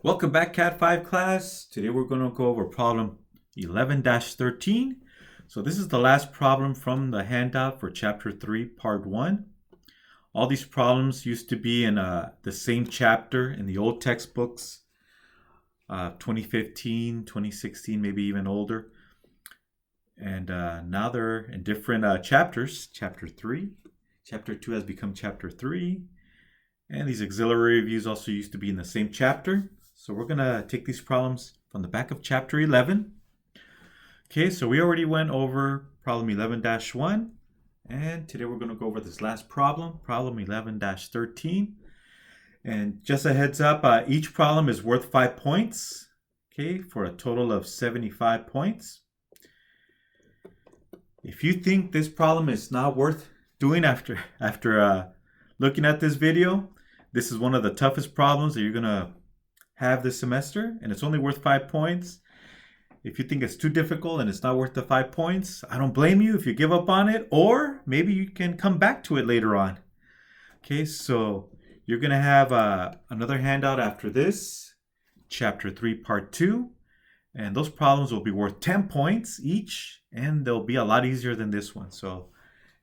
Welcome back, Cat 5 class. Today we're going to go over problem 11-13. So this is the last problem from the handout for chapter 3, part 1. All these problems used to be in the same chapter in the old textbooks, 2015, 2016, maybe even older. And now they're in different chapters. Chapter 3. Chapter 2 has become chapter 3. And these auxiliary reviews also used to be in the same chapter. So we're going to take these problems from the back of chapter 11. Okay, so we already went over problem 11-1. And today we're going to go over this last problem, problem 11-13. And just a heads up, each problem is worth 5 points. Okay, for a total of 75 points. If you think this problem is not worth doing after looking at this video, this is one of the toughest problems that you're going to have this semester, and it's only worth 5 points. If you think it's too difficult and it's not worth the 5 points, I don't blame you if you give up on it, or maybe you can come back to it later on. Okay, so you're going to have another handout after this, chapter 3, part 2, and those problems will be worth 10 points each, and they'll be a lot easier than this one. So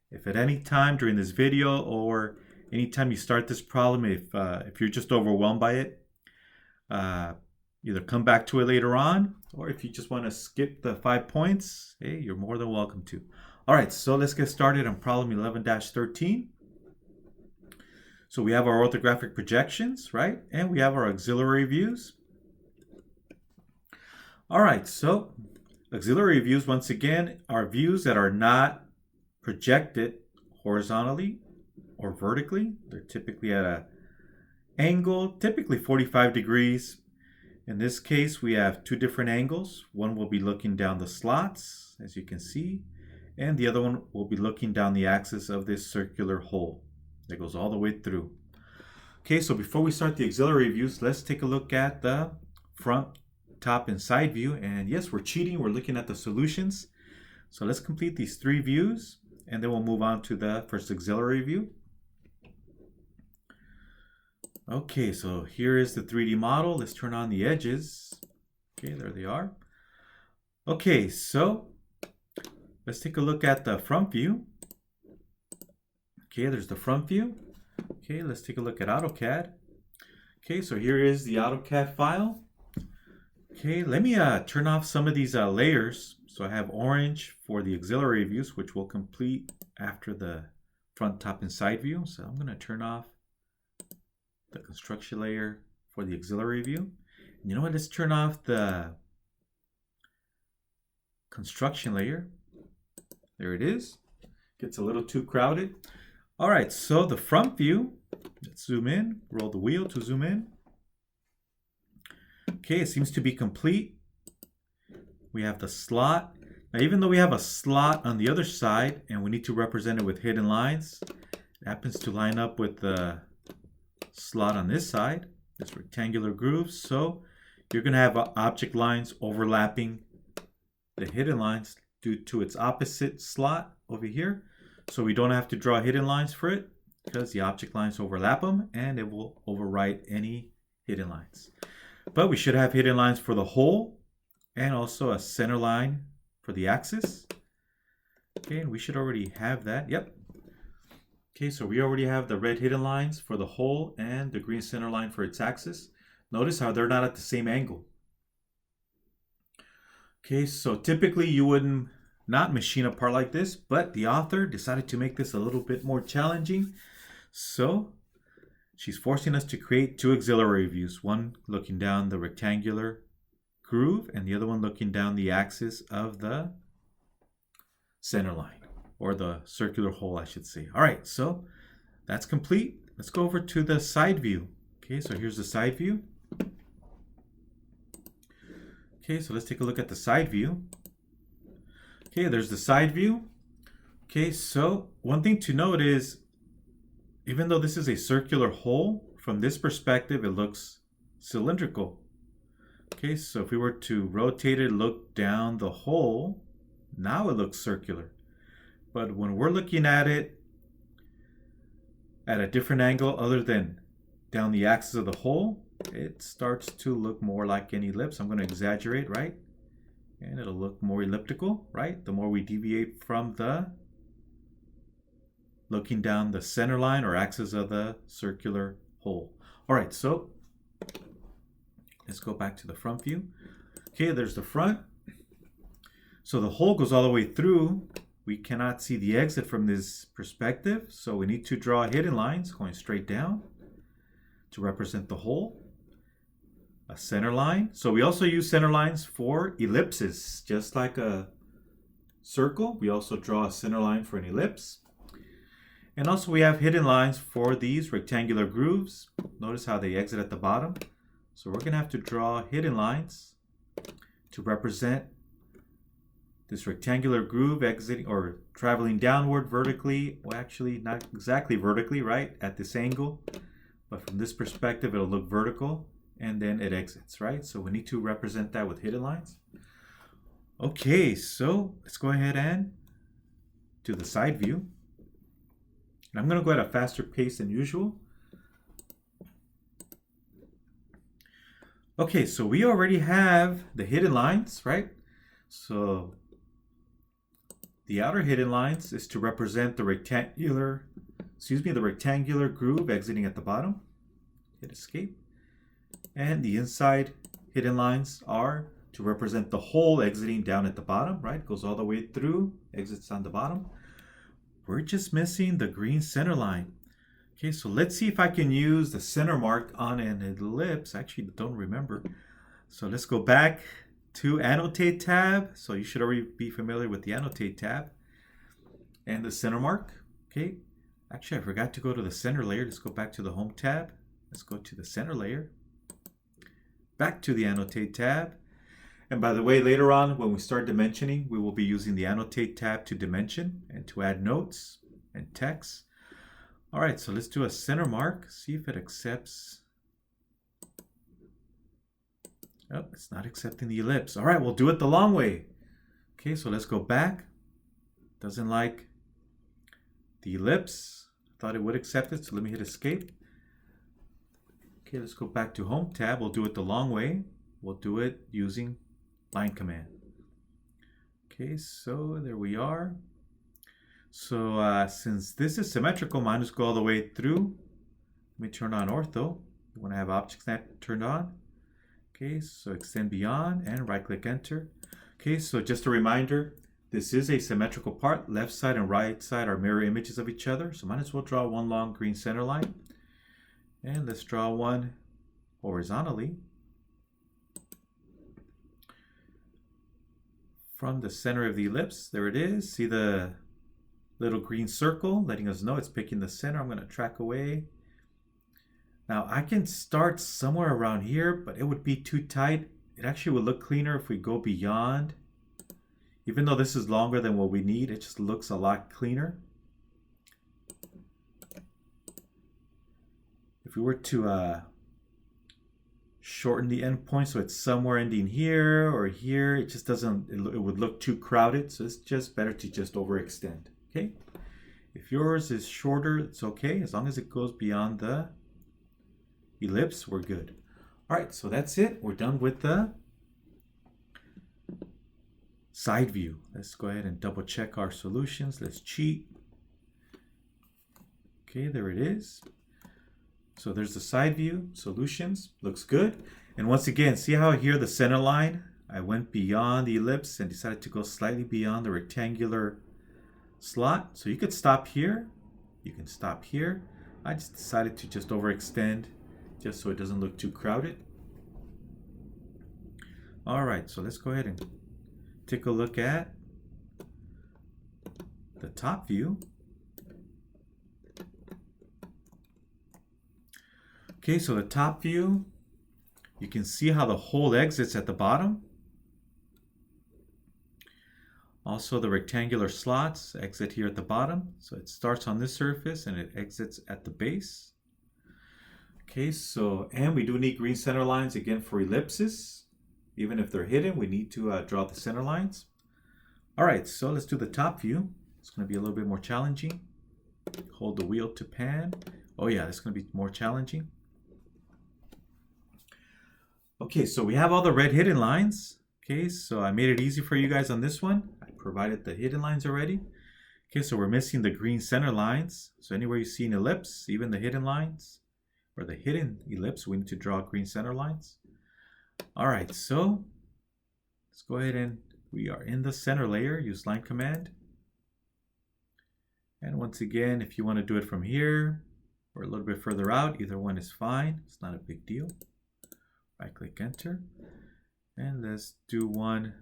if at any time during this video or anytime you start this problem, if you're just overwhelmed by it, either come back to it later on, or if you just want to skip the 5 points, hey, you're more than welcome to. All right, so let's get started on problem 11-13. So we have our orthographic projections, right? And we have our auxiliary views. All right, so auxiliary views, once again, are views that are not projected horizontally or vertically. They're typically at an angle, typically 45 degrees. In this case, we have two different angles. One will be looking down the slots, as you can see, and the other one will be looking down the axis of this circular hole that goes all the way through. Okay, so before we start the auxiliary views, let's take a look at the front, top, and side view. And yes, we're cheating. We're looking at the solutions. So let's complete these 3 views, and then we'll move on to the first auxiliary view. Okay, so here is the 3D model. Let's turn on the edges. Okay, there they are. Okay, so let's take a look at the front view. Okay, there's the front view. Okay, let's take a look at AutoCAD. Okay, so here is the AutoCAD file. Okay, let me turn off some of these layers. So I have orange for the auxiliary views, which will complete after the front, top, and side view. So I'm going to turn off the construction layer for the auxiliary view. And you know what? Let's turn off the construction layer. There it is. Gets a little too crowded. All right, so the front view, let's zoom in, roll the wheel to zoom in. Okay, it seems to be complete. We have the slot. Now, even though we have a slot on the other side and we need to represent it with hidden lines, it happens to line up with the slot on this side, this rectangular groove. So you're going to have object lines overlapping the hidden lines due to its opposite slot over here. So we don't have to draw hidden lines for it because the object lines overlap them and it will overwrite any hidden lines. But we should have hidden lines for the hole and also a center line for the axis. Okay, and we should already have that. Yep. Okay, so we already have the red hidden lines for the hole and the green center line for its axis. Notice how they're not at the same angle. Okay, so typically you wouldn't not machine a part like this, but the author decided to make this a little bit more challenging. So she's forcing us to create 2 auxiliary views, one looking down the rectangular groove and the other one looking down the axis of the center line, or the circular hole, I should say. All right, so that's complete. Let's go over to the side view. Okay, so here's the side view. Okay, so let's take a look at the side view. Okay, there's the side view. Okay, so one thing to note is, even though this is a circular hole, from this perspective, it looks cylindrical. Okay, so if we were to rotate it, look down the hole, now it looks circular. But when we're looking at it at a different angle other than down the axis of the hole, it starts to look more like an ellipse. I'm going to exaggerate, right? And it'll look more elliptical, right? The more we deviate from the looking down the center line or axis of the circular hole. All right, so let's go back to the front view. Okay, there's the front. So the hole goes all the way through. We cannot see the exit from this perspective, so we need to draw hidden lines going straight down to represent the hole. A center line. So we also use center lines for ellipses. Just like a circle, we also draw a center line for an ellipse. And also we have hidden lines for these rectangular grooves. Notice how they exit at the bottom. So we're going to have to draw hidden lines to represent this rectangular groove exiting or traveling downward vertically. Well, actually not exactly vertically, right? At this angle. But from this perspective, it'll look vertical. And then it exits, right? So we need to represent that with hidden lines. Okay, so let's go ahead and do the side view. And I'm going to go at a faster pace than usual. Okay, so we already have the hidden lines, right? So the outer hidden lines is to represent the rectangular groove exiting at the bottom. Hit escape. And the inside hidden lines are to represent the hole exiting down at the bottom, right? Goes all the way through, exits on the bottom. We're just missing the green center line. Okay, so let's see if I can use the center mark on an ellipse. I actually don't remember. So let's go back to Annotate tab. So you should already be familiar with the Annotate tab. And the center mark. Okay, actually I forgot to go to the center layer. Let's go back to the Home tab. Let's go to the center layer. Back to the Annotate tab. And by the way, later on when we start dimensioning, we will be using the Annotate tab to dimension and to add notes and text. All right, so let's do a center mark. See if it accepts. Oh, it's not accepting the ellipse. All right, we'll do it the long way. Okay, so let's go back. Doesn't like the ellipse. Thought it would accept it, so let me hit escape. Okay, let's go back to Home tab. We'll do it the long way. We'll do it using line command. Okay, so there we are. So since this is symmetrical, mine just go all the way through. Let me turn on ortho. You want to have object snap turned on. Okay, so extend beyond and right click enter. Okay, so just a reminder, this is a symmetrical part. Left side and right side are mirror images of each other. So might as well draw one long green center line. And let's draw one horizontally from the center of the ellipse. There it is. See the little green circle letting us know it's picking the center. I'm going to track away. Now I can start somewhere around here, but it would be too tight. It actually would look cleaner if we go beyond. Even though this is longer than what we need, it just looks a lot cleaner. If we were to shorten the endpoint so it's somewhere ending here or here, it just doesn't, it would look too crowded. So it's just better to just overextend, okay? If yours is shorter, it's okay. As long as it goes beyond the ellipse, we're good. All right, so that's it. We're done with the side view. Let's go ahead and double check our solutions. Let's cheat. Okay, there it is. So there's the side view, solutions, looks good. And once again, see how here the center line, I went beyond the ellipse and decided to go slightly beyond the rectangular slot. So you could stop here, you can stop here. I just decided to just overextend just so it doesn't look too crowded. All right, so let's go ahead and take a look at the top view. Okay, so the top view, you can see how the hole exits at the bottom. Also, the rectangular slots exit here at the bottom. So it starts on this surface and it exits at the base. Okay, so, and we do need green center lines again for ellipses. Even if they're hidden, we need to draw the center lines. All right, so let's do the top view. It's going to be a little bit more challenging. Hold the wheel to pan. Oh yeah, it's going to be more challenging. Okay, so we have all the red hidden lines. Okay, so I made it easy for you guys on this one. I provided the hidden lines already. Okay, so we're missing the green center lines. So anywhere you see an ellipse, even the hidden lines, or the hidden ellipse, we need to draw green center lines. All right, so let's go ahead and we are in the center layer. Use line command. And once again, if you want to do it from here or a little bit further out, either one is fine. It's not a big deal. Right click enter. And let's do one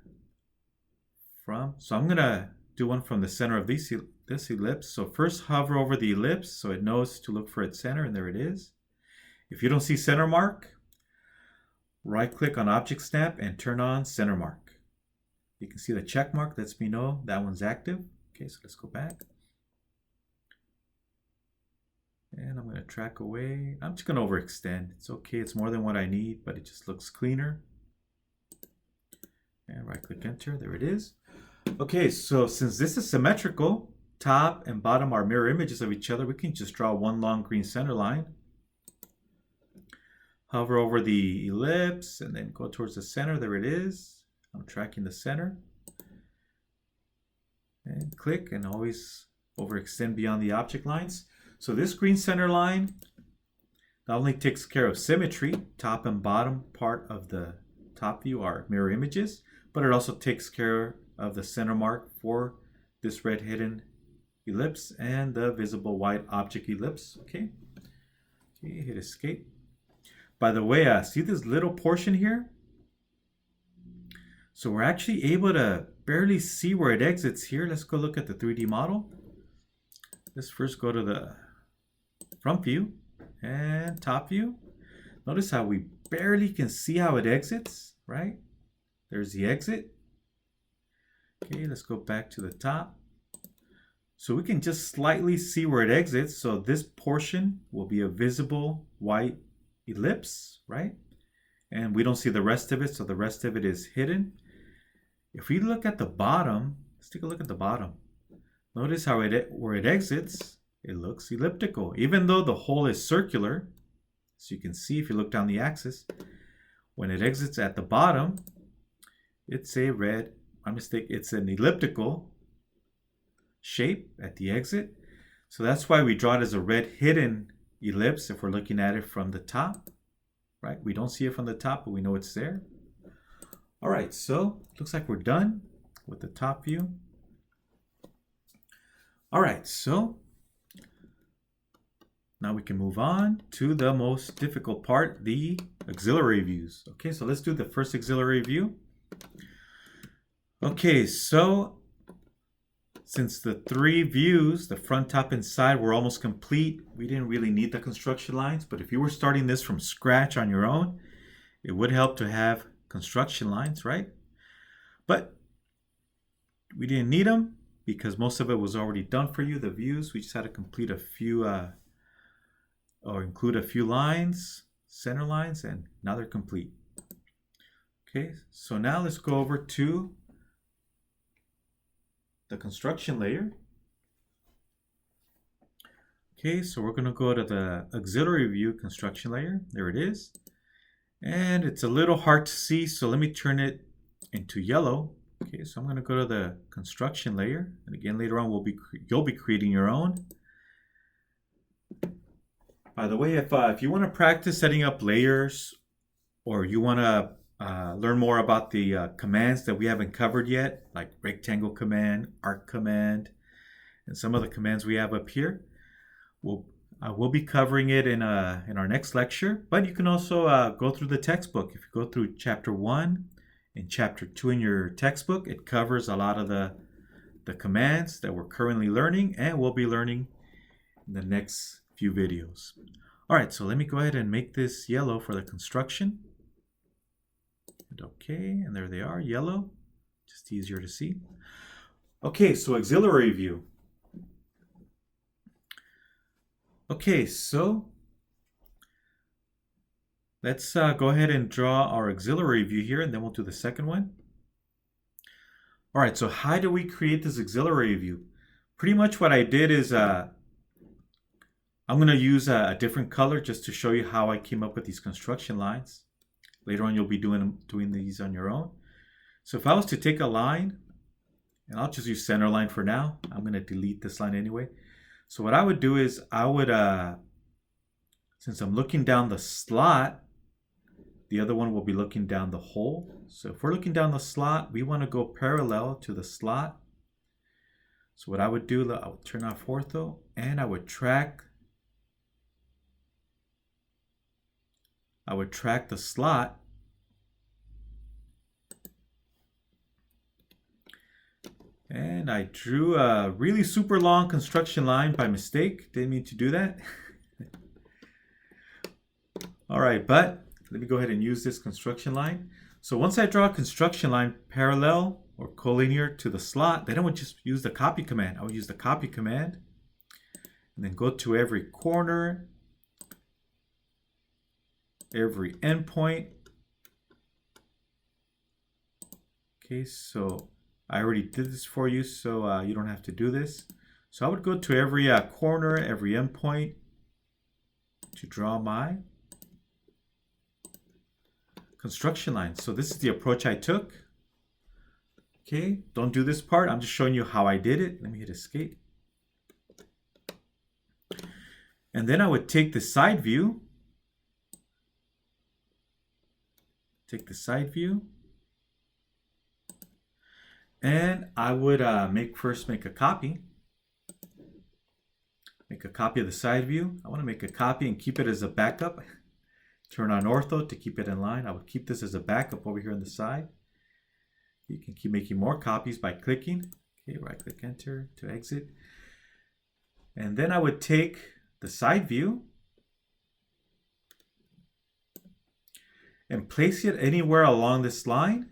from, so I'm gonna do one from the center of this ellipse. So first hover over the ellipse so it knows to look for its center, and there it is. If you don't see center mark, right click on object snap and turn on center mark. You can see the check mark lets me know that one's active. Okay, so let's go back. And I'm going to track away. I'm just going to overextend. It's okay. It's more than what I need, but it just looks cleaner. And right click enter. There it is. Okay, so since this is symmetrical, top and bottom are mirror images of each other, we can just draw one long green center line. Hover over the ellipse and then go towards the center. There it is. I'm tracking the center. And click and always overextend beyond the object lines. So this green center line not only takes care of symmetry, top and bottom part of the top view are mirror images, but it also takes care of the center mark for this red hidden ellipse and the visible white object ellipse. Okay, hit escape. By the way, see this little portion here? So we're actually able to barely see where it exits here. Let's go look at the 3D model. Let's first go to the front view and top view. Notice how we barely can see how it exits, right? There's the exit. Okay, let's go back to the top. So we can just slightly see where it exits. So this portion will be a visible white ellipse, right? And we don't see the rest of it, so the rest of it is hidden. If we look at the bottom, let's take a look at the bottom. Notice how where it exits, it looks elliptical. Even though the hole is circular, so you can see if you look down the axis, when it exits at the bottom, it's a it's an elliptical shape at the exit. So that's why we draw it as a red hidden ellipse if we're looking at it from the top, right? We don't see it from the top, but we know it's there. All right, so looks like we're done with the top view. All right, so now we can move on to the most difficult part, the auxiliary views. Okay, so let's do the first auxiliary view. Okay, so since the 3 views, the front, top, and side were almost complete, we didn't really need the construction lines. But if you were starting this from scratch on your own, it would help to have construction lines, right? But we didn't need them because most of it was already done for you, the views. We just had to complete a few, or include a few lines, center lines, and now they're complete. Okay, so now let's go over to the construction layer. Okay, so we're going to go to the auxiliary view construction layer. There it is. And it's a little hard to see, so let me turn it into yellow. Okay, so I'm going to go to the construction layer. And again, later on, you'll be creating your own. By the way, if you want to practice setting up layers, or you want to learn more about the commands that we haven't covered yet, like rectangle command, arc command, and some of the commands we have up here, we'll be covering it in our next lecture. But you can also go through the textbook. If you go through chapter 1 and chapter 2 in your textbook, it covers a lot of the commands that we're currently learning and we'll be learning in the next few videos. All right, so let me go ahead and make this yellow for the construction. And okay, and there they are, yellow, just easier to see. Okay, so auxiliary view. Okay, so let's go ahead and draw our auxiliary view here, and then we'll do the second one. All right, so how do we create this auxiliary view? Pretty much what I did is I'm going to use a different color just to show you how I came up with these construction lines. Later on, you'll be doing these on your own. So if I was to take a line, and I'll just use center line for now. I'm going to delete this line anyway. So what I would do is I would, since I'm looking down the slot, the other one will be looking down the hole. So if we're looking down the slot, we want to go parallel to the slot. So what I would do, I would turn off ortho and I would track the slot. And I drew a really super long construction line by mistake. Didn't mean to do that. All right, but let me go ahead and use this construction line. So once I draw a construction line parallel or collinear to the slot, then I would just use the copy command. I would use the copy command and then go to every corner, every endpoint. Okay, so I already did this for you, so you don't have to do this. So I would go to every corner, every endpoint to draw my construction line. So this is the approach I took. Okay, don't do this part. I'm just showing you how I did it. Let me hit escape. And then I would take the side view. And I would first make a copy. Make a copy of the side view. I want to make a copy and keep it as a backup. Turn on ortho to keep it in line. I would keep this as a backup over here on the side. You can keep making more copies by clicking. Okay, right click enter to exit. And then I would take the side view and place it anywhere along this line.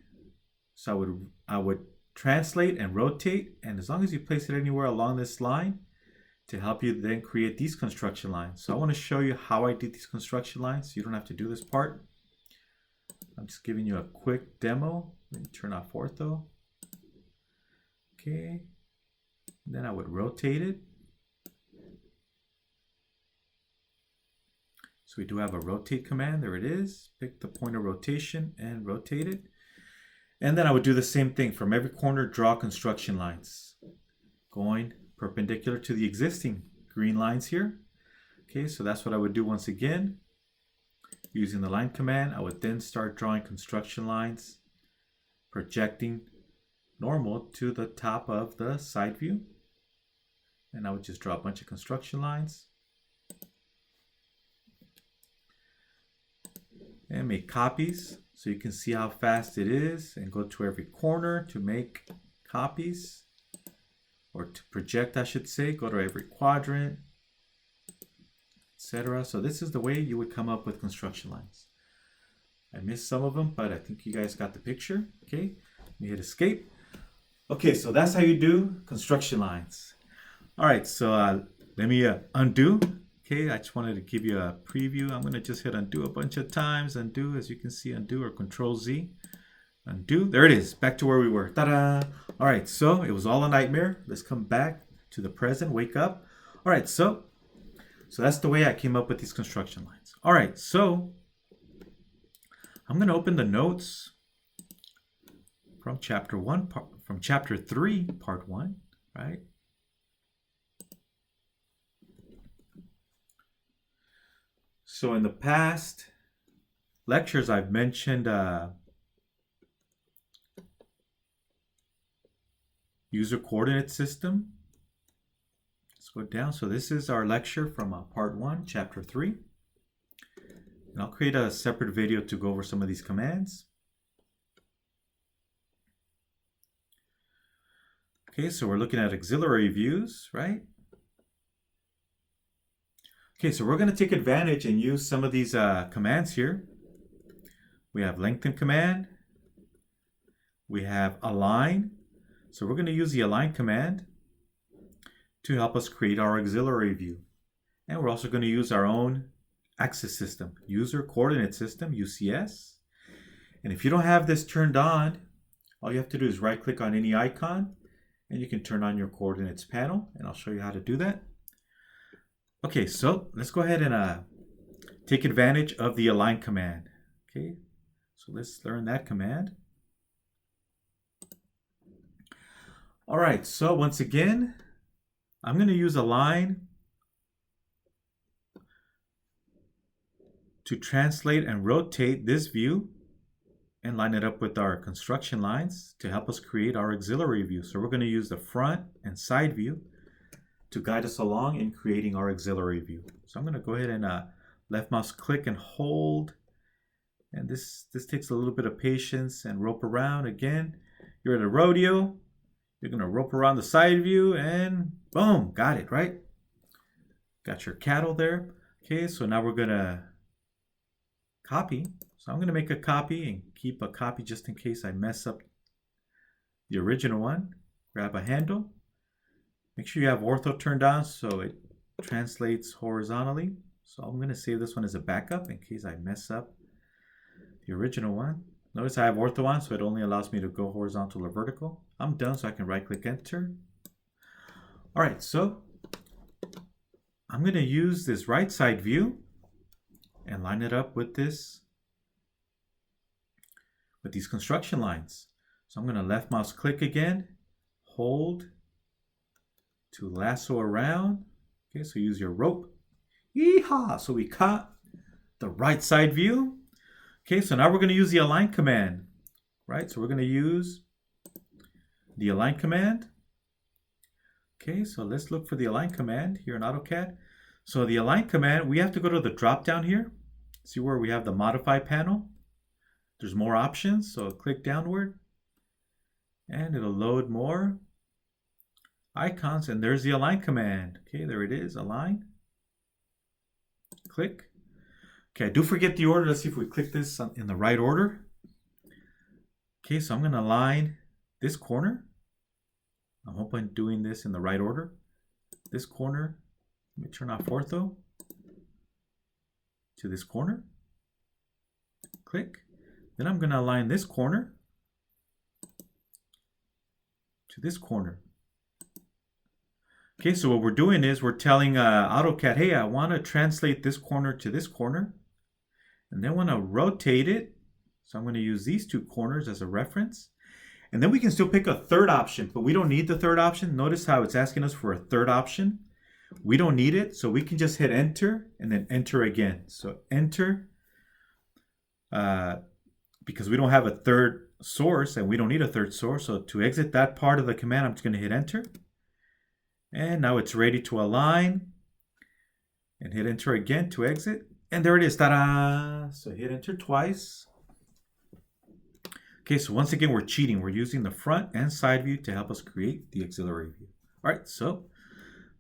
So I would translate and rotate, and as long as you place it anywhere along this line to help you then create these construction lines. So I want to show you how I did these construction lines so you don't have to do this part. I'm just giving you a quick demo. Let me turn off ortho. Okay, then I would rotate it. So we do have a rotate command. There it is. Pick the point of rotation and rotate it. And then I would do the same thing. From every corner, draw construction lines going perpendicular to the existing green lines here. Okay, so that's what I would do once again. Using the line command, I would then start drawing construction lines, projecting normal to the top of the side view. And I would just draw a bunch of construction lines. And make copies so you can see how fast it is, and go to every corner to make copies, or to project I should say. Go to every quadrant, etc. So this is the way you would come up with construction lines. I missed some of them, but I think you guys got the picture. Okay, let me hit escape. Okay, so that's how you do construction lines. All right, so let me undo. Okay, I just wanted to give you a preview. I'm going to just hit undo a bunch of times. Undo, as you can see, undo, or Control Z. Undo. There it is. Back to where we were. Ta-da! All right, so it was all a nightmare. Let's come back to the present. Wake up. All right, so that's the way I came up with these construction lines. All right, so I'm going to open the notes from chapter 3, part 1, right? So in the past lectures, I've mentioned user coordinate system. Let's go down. So this is our lecture from part 1, chapter 3. And I'll create a separate video to go over some of these commands. Okay, so we're looking at auxiliary views, right? Okay, so we're going to take advantage and use some of these commands here. We have lengthen command. We have align. So we're going to use the align command to help us create our auxiliary view. And we're also going to use our own axis system, user coordinate system, UCS. And if you don't have this turned on, all you have to do is right click on any icon and you can turn on your coordinates panel, and I'll show you how to do that. Okay, so let's go ahead and take advantage of the align command. Okay, So let's learn that command. All right, so once again, I'm going to use align to translate and rotate this view and line it up with our construction lines to help us create our auxiliary view. So we're going to use the front and side view to guide us along in creating our auxiliary view. So I'm going to go ahead and left mouse click and hold. And this takes a little bit of patience and rope around. Again, you're at a rodeo. You're going to rope around the side view and boom, got it, right? Got your cattle there. Okay, so now we're going to copy. So I'm going to make a copy and keep a copy just in case I mess up the original one. Grab a handle. Make sure you have ortho turned on so it translates horizontally. So I'm going to save this one as a backup in case I mess up the original one. Notice I have ortho on, so it only allows me to go horizontal or vertical. I'm done, so I can right click enter. All right, so I'm going to use this right side view and line it up with these construction lines. So I'm going to left mouse click again, hold to lasso around. Okay, so use your rope. Yeehaw! So we caught the right side view. Okay, so now we're going to use the align command, right? So we're going to use the align command. Okay, so let's look for the align command here in AutoCAD. So the align command, we have to go to the drop down here. See where we have the modify panel. There's more options, so click downward and it'll load more icons, and there's the align command. Okay, there it is, align. Click. Okay, I do forget the order. Let's see if we click this in the right order. Okay, so I'm going to align this corner. I hope I'm doing this in the right order. This corner, let me turn off ortho to this corner. Click. Then I'm going to align this corner to this corner. Okay, so what we're doing is we're telling AutoCAD, hey, I want to translate this corner to this corner. And then I want to rotate it. So I'm going to use these two corners as a reference. And then we can still pick a third option, but we don't need the third option. Notice how it's asking us for a third option. We don't need it, so we can just hit enter and then enter again. So enter, because we don't have a third source and we don't need a third source. So to exit that part of the command, I'm just going to hit enter. And now it's ready to align. And hit enter again to exit. And there it is, ta-da! So hit enter twice. Okay, so once again, we're cheating. We're using the front and side view to help us create the auxiliary view. All right, so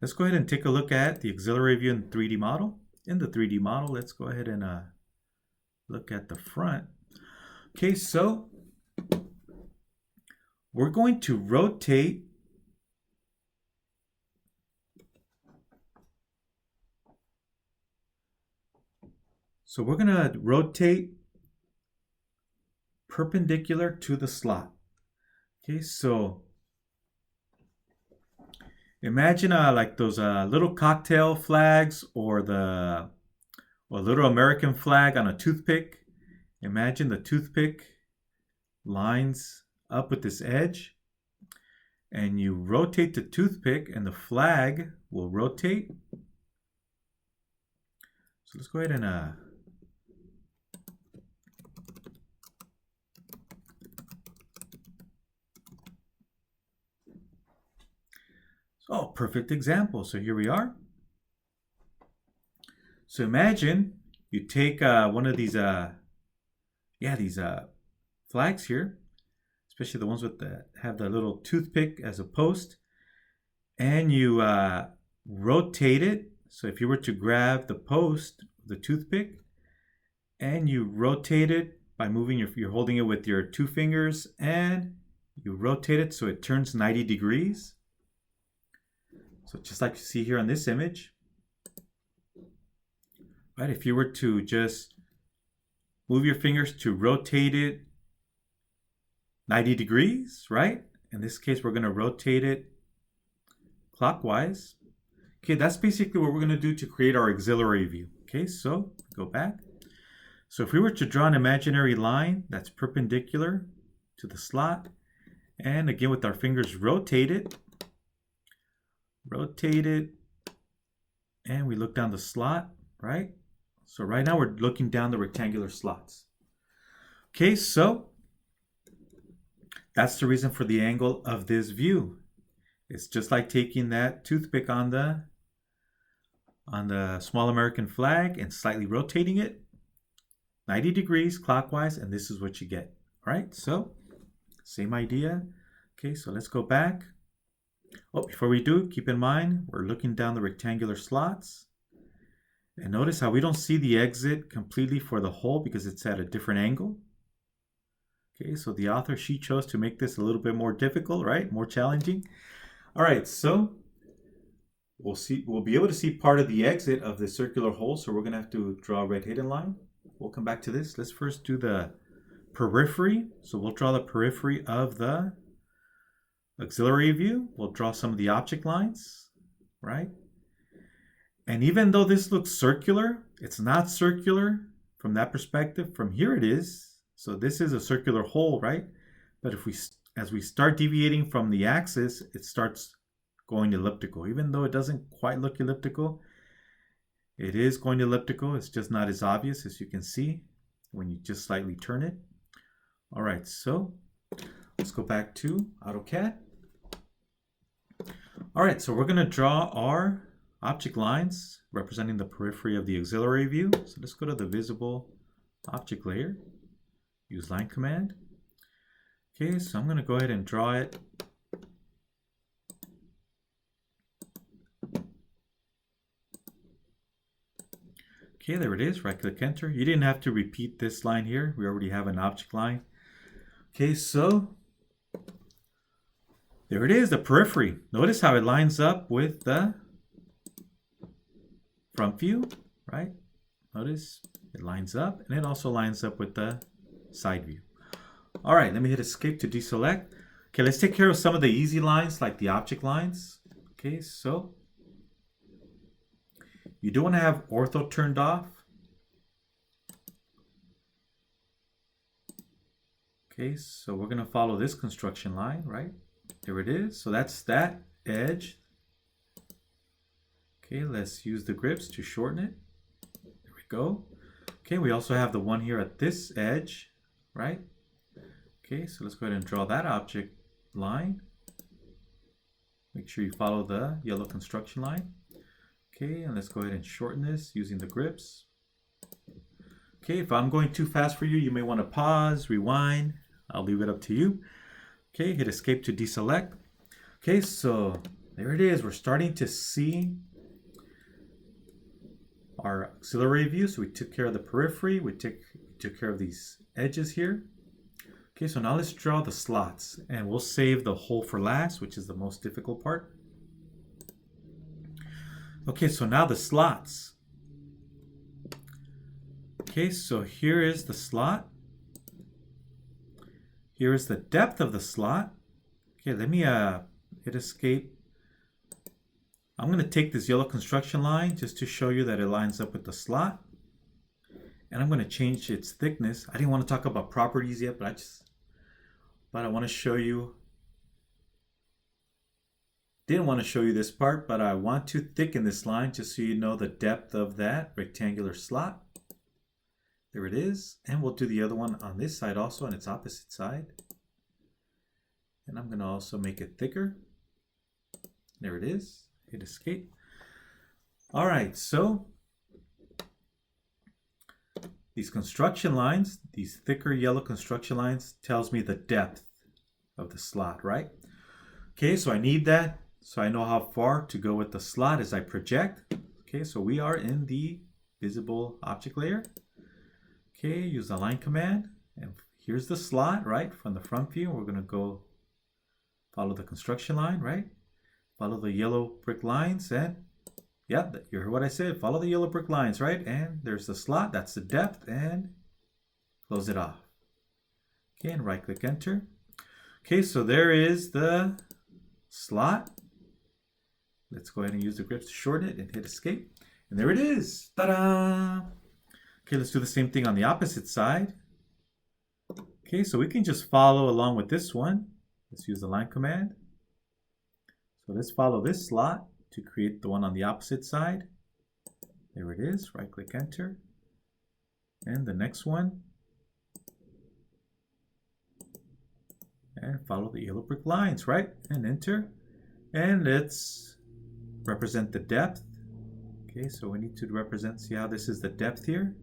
let's go ahead and take a look at the auxiliary view in 3D model. In the 3D model, let's go ahead and look at the front. Okay, so we're going to rotate perpendicular to the slot. Okay, so imagine like those little cocktail flags or the little American flag on a toothpick. Imagine the toothpick lines up with this edge, and you rotate the toothpick and the flag will rotate. So let's go ahead and oh, perfect example. So here we are. So imagine you take one of these flags here, especially the ones with have the little toothpick as a post, and you rotate it. So if you were to grab the post, the toothpick, and you rotate it by moving you're holding it with your two fingers, and you rotate it so it turns 90 degrees. So just like you see here on this image, right? If you were to just move your fingers to rotate it 90 degrees, right? In this case, we're going to rotate it clockwise. Okay, that's basically what we're going to do to create our auxiliary view. Okay, so go back. So if we were to draw an imaginary line that's perpendicular to the slot, and again with our fingers rotate it, and we look down the slot, right? So right now we're looking down the rectangular slots. Okay, so that's the reason for the angle of this view. It's just like taking that toothpick on the small American flag and slightly rotating it 90 degrees clockwise, and this is what you get. All right, so same idea. Okay, so let's go back. Oh, before we do, keep in mind, we're looking down the rectangular slots. And notice how we don't see the exit completely for the hole because it's at a different angle. Okay, so the author, she chose to make this a little bit more difficult, right? More challenging. All right, so we'll be able to see part of the exit of the circular hole, so we're gonna have to draw a red hidden line. We'll come back to this. Let's first do the periphery. So we'll draw the periphery of the auxiliary view. We'll draw some of the object lines, right? And even though this looks circular, it's not circular from that perspective. From here it is. So this is a circular hole, right? But as we start deviating from the axis, it starts going elliptical. Even though it doesn't quite look elliptical, it is going elliptical. It's just not as obvious as you can see when you just slightly turn it. All right, so let's go back to AutoCAD. All right, so we're gonna draw our object lines representing the periphery of the auxiliary view. So let's go to the visible object layer, use line command. Okay, so I'm gonna go ahead and draw it. Okay, there it is, right click enter. You didn't have to repeat this line here. We already have an object line. Okay, so there it is, the periphery. Notice how it lines up with the front view, right? Notice it lines up, and it also lines up with the side view. All right, let me hit escape to deselect. Okay, let's take care of some of the easy lines like the object lines. Okay, so you do want to have ortho turned off. Okay, so we're going to follow this construction line, right? There it is. So that's that edge. Okay, let's use the grips to shorten it. There we go. Okay, we also have the one here at this edge, right? Okay, so let's go ahead and draw that object line. Make sure you follow the yellow construction line. Okay, and let's go ahead and shorten this using the grips. Okay, if I'm going too fast for you, you may want to pause, rewind. I'll leave it up to you. Okay, hit escape to deselect. Okay, so there it is. We're starting to see our auxiliary view. So we took care of the periphery. We took care of these edges here. Okay, so now let's draw the slots, and we'll save the hole for last, which is the most difficult part. Okay, so now the slots. Okay, so here is the slot. Here is the depth of the slot. Okay, let me hit escape. I'm going to take this yellow construction line just to show you that it lines up with the slot. And I'm going to change its thickness. I didn't want to talk about properties yet, but I want to show you. Didn't want to show you this part, but I want to thicken this line just so you know the depth of that rectangular slot. There it is. And we'll do the other one on this side also, on its opposite side. And I'm going to also make it thicker. There it is. Hit escape. All right, so these construction lines, these thicker yellow construction lines, tells me the depth of the slot, right? Okay, so I need that so I know how far to go with the slot as I project. Okay, so we are in the visible object layer. Okay, use the line command, and here's the slot, right? From the front view, we're gonna go follow the construction line, right? Follow the yellow brick lines, and yeah, you heard what I said. Follow the yellow brick lines, right? And there's the slot, that's the depth, and close it off. Okay, and right click enter. Okay, so there is the slot. Let's go ahead and use the grips to shorten it and hit escape. And there it is. Ta-da! Okay, let's do the same thing on the opposite side. Okay, so we can just follow along with this one. Let's use the line command. So let's follow this slot to create the one on the opposite side. There it is, right click enter. And the next one. And follow the yellow brick lines, right? And enter. And let's represent the depth. Okay, so we need to represent, see how this is the depth here.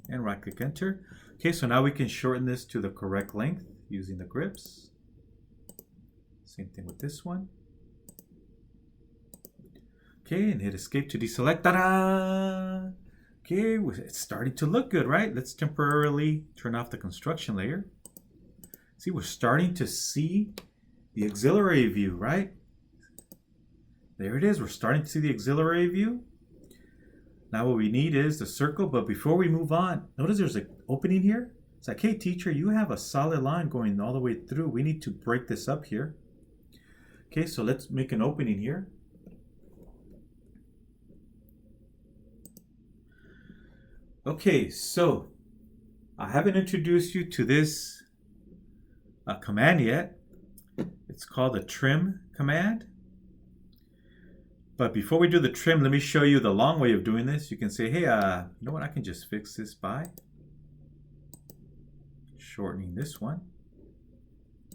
And right click enter. Okay, so now we can shorten this to the correct length using the grips. Same thing with this one. Okay, and hit escape to deselect. Ta-da! Okay, it's starting to look good, right? Let's temporarily turn off the construction layer. See, we're starting to see the auxiliary view, right? There it is. We're starting to see the auxiliary view. Now what we need is the circle, but before we move on, notice there's an opening here. It's like, hey teacher, you have a solid line going all the way through. We need to break this up here. Okay, so let's make an opening here. Okay, so I haven't introduced you to this command yet. It's called the trim command. But before we do the trim, let me show you the long way of doing this. You can say, hey, you know what? I can just fix this by shortening this one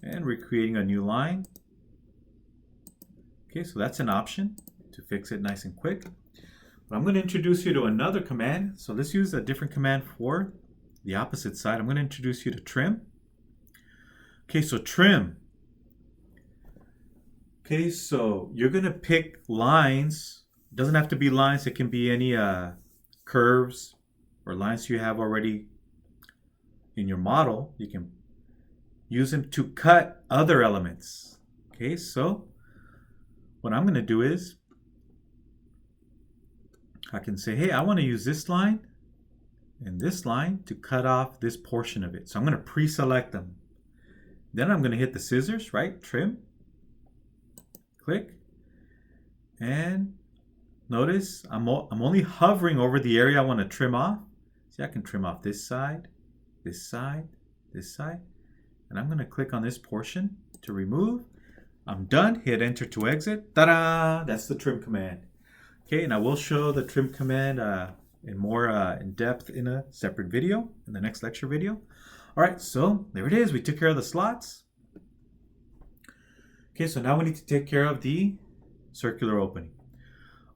and recreating a new line. Okay, so that's an option to fix it nice and quick. But I'm going to introduce you to another command. So let's use a different command for the opposite side. I'm going to introduce you to trim. Okay, so trim. Okay, so you're going to pick lines. It doesn't have to be lines. It can be any curves or lines you have already in your model. You can use them to cut other elements. Okay, so what I'm going to do is I can say, hey, I want to use this line and this line to cut off this portion of it. So I'm going to pre-select them. Then I'm going to hit the scissors, right? Trim. Click. And notice I'm only hovering over the area I want to trim off. See, I can trim off this side, this side, this side. And I'm going to click on this portion to remove. I'm done. Hit enter to exit. Ta-da! That's the trim command. Okay, and I will show the trim command in more in depth in a separate video, in the next lecture video. All right, so there it is. We took care of the slots. Okay, so now we need to take care of the circular opening.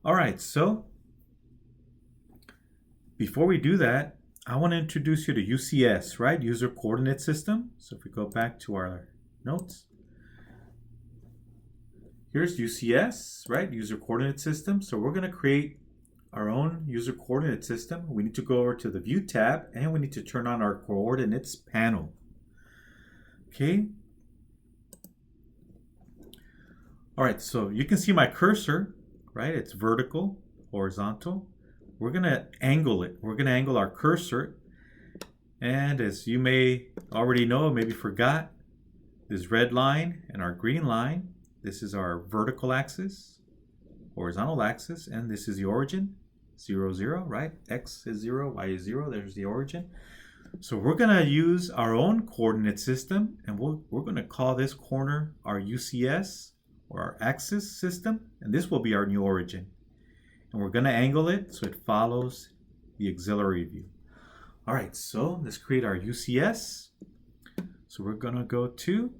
All right, so before we do that, I want to introduce you to UCS, right? User Coordinate System. So if we go back to our notes, here's UCS, right? User Coordinate System. So we're going to create our own user coordinate system. We need to go over to the View tab and we need to turn on our coordinates panel. Okay. All right, so you can see my cursor, right? It's vertical, horizontal. We're going to angle it. We're going to angle our cursor. And as you may already know, maybe forgot, this red line and our green line, this is our vertical axis, horizontal axis, and this is the origin, 0, 0, right? X is 0, Y is 0, there's the origin. So we're going to use our own coordinate system, and we're going to call this corner our UCS, or our axis system, and this will be our new origin. And we're going to angle it so it follows the auxiliary view. All right, so let's create our UCS. So we're going to go to,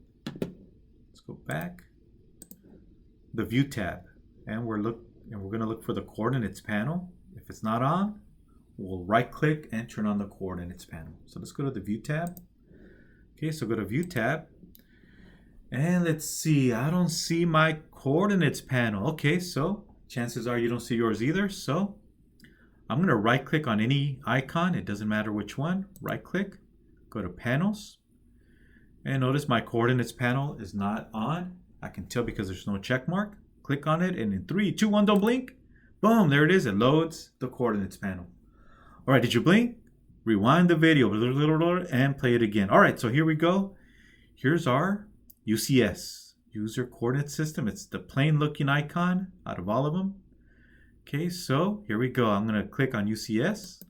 let's go back, the View tab, and we're going to look for the coordinates panel. If it's not on, we'll right click and turn on the coordinates panel. So let's go to the View tab. Okay, so go to View tab. And let's see, I don't see my coordinates panel. Okay, so chances are you don't see yours either. So I'm going to right click on any icon. It doesn't matter which one. Right click, go to panels. And notice my coordinates panel is not on. I can tell because there's no check mark. Click on it and in 3, 2, 1, don't blink. Boom, there it is. It loads the coordinates panel. All right, did you blink? Rewind the video and play it again. All right, so here we go. Here's our UCS, User Coordinate System. It's the plain looking icon out of all of them. Okay, so here we go. I'm going to click on UCS.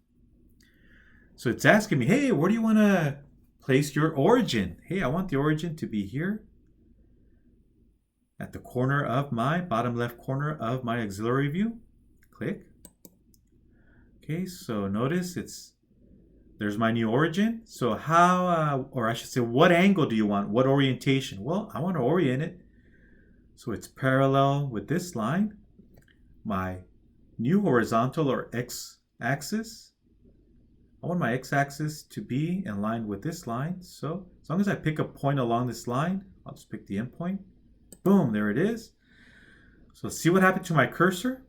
So it's asking me, hey, where do you want to place your origin? Hey, I want the origin to be here at the corner of my bottom left corner of my auxiliary view. Click. Okay, so notice there's my new origin. So how, or I should say, what angle do you want? What orientation? Well, I want to orient it so it's parallel with this line. My new horizontal or x-axis. I want my x-axis to be in line with this line. So as long as I pick a point along this line, I'll just pick the endpoint. Boom, there it is. So see what happened to my cursor?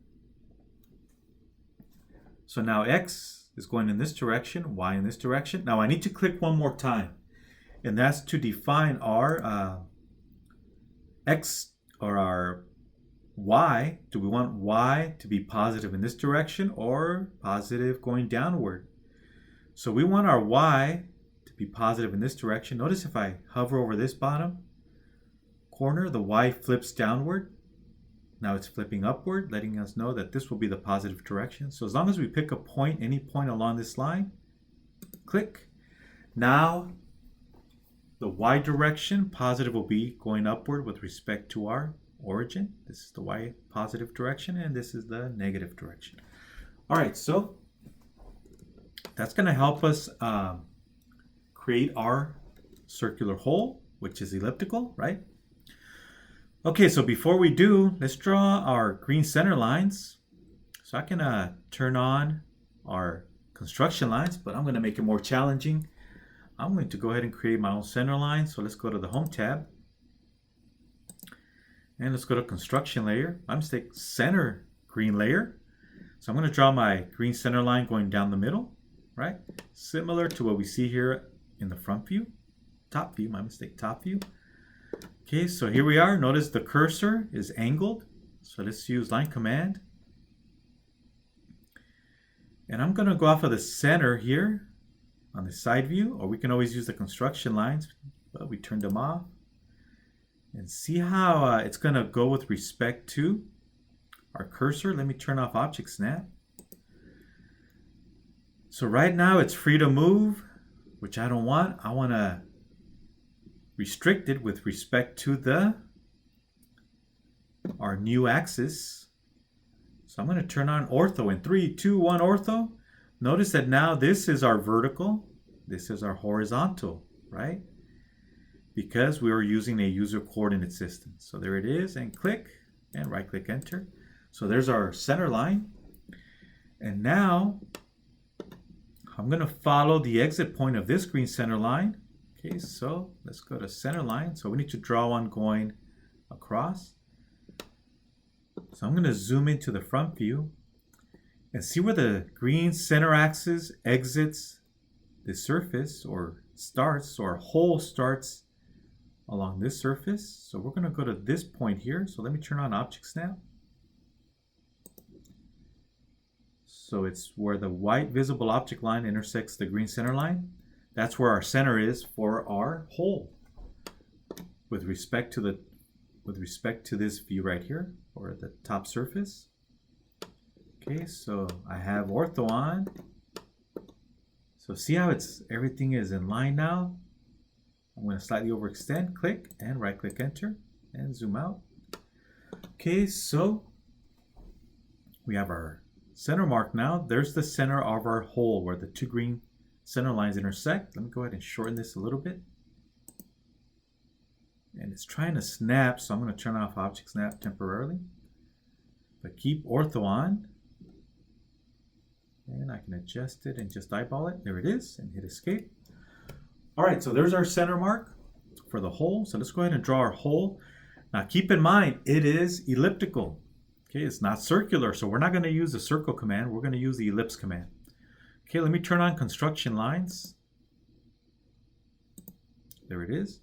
So now x is going in this direction, y in this direction. Now I need to click one more time, and that's to define our x or our y. Do we want y to be positive in this direction or positive going downward? So we want our y to be positive in this direction. Notice if I hover over this bottom corner, the y flips downward. Now it's flipping upward, letting us know that this will be the positive direction. So as long as we pick a point, any point along this line, click. Now the y direction, positive, will be going upward with respect to our origin. This is the y positive direction, and this is the negative direction. All right, so that's going to help us create our circular hole, which is elliptical, right? Okay, so before we do, let's draw our green center lines. So I can turn on our construction lines, but I'm going to make it more challenging. I'm going to go ahead and create my own center line. So let's go to the Home tab. And let's go to Construction Layer. I'm going to take Center Green Layer. So I'm going to draw my green center line going down the middle, right? Similar to what we see here in the front view. Top view, my mistake, top view. Okay, so here we are. Notice the cursor is angled. So let's use Line Command. And I'm going to go off of the center here on the side view, or we can always use the construction lines, but we turned them off. And see how it's going to go with respect to our cursor. Let me turn off Object Snap. So right now it's free to move, which I don't want. I want to restricted with respect to our new axis. So I'm going to turn on ortho in 3, 2, 1, ortho. Notice that now this is our vertical, this is our horizontal, right? Because we are using a user coordinate system. So there it is, and click, and right click enter. So there's our center line. And now I'm going to follow the exit point of this green center line. Okay, so let's go to center line. So we need to draw one going across. So I'm going to zoom into the front view and see where the green center axis exits the surface or starts. So our hole starts along this surface. So we're going to go to this point here. So let me turn on Object Snap. So it's where the white visible object line intersects the green center line. That's where our center is for our hole with respect to this view right here, or the top surface. Okay, so I have ortho on. So see how everything is in line now? I'm going to slightly overextend, click, and right click enter, and zoom out. Okay, so we have our center mark now. There's the center of our hole where the two green center lines intersect. Let me go ahead and shorten this a little bit. And it's trying to snap, so I'm going to turn off Object Snap temporarily. But keep ortho on. And I can adjust it and just eyeball it. There it is, and hit escape. All right, so there's our center mark for the hole. So let's go ahead and draw our hole. Now keep in mind, it is elliptical. Okay, it's not circular, so we're not going to use the circle command. We're going to use the ellipse command. Okay, let me turn on construction lines. There it is.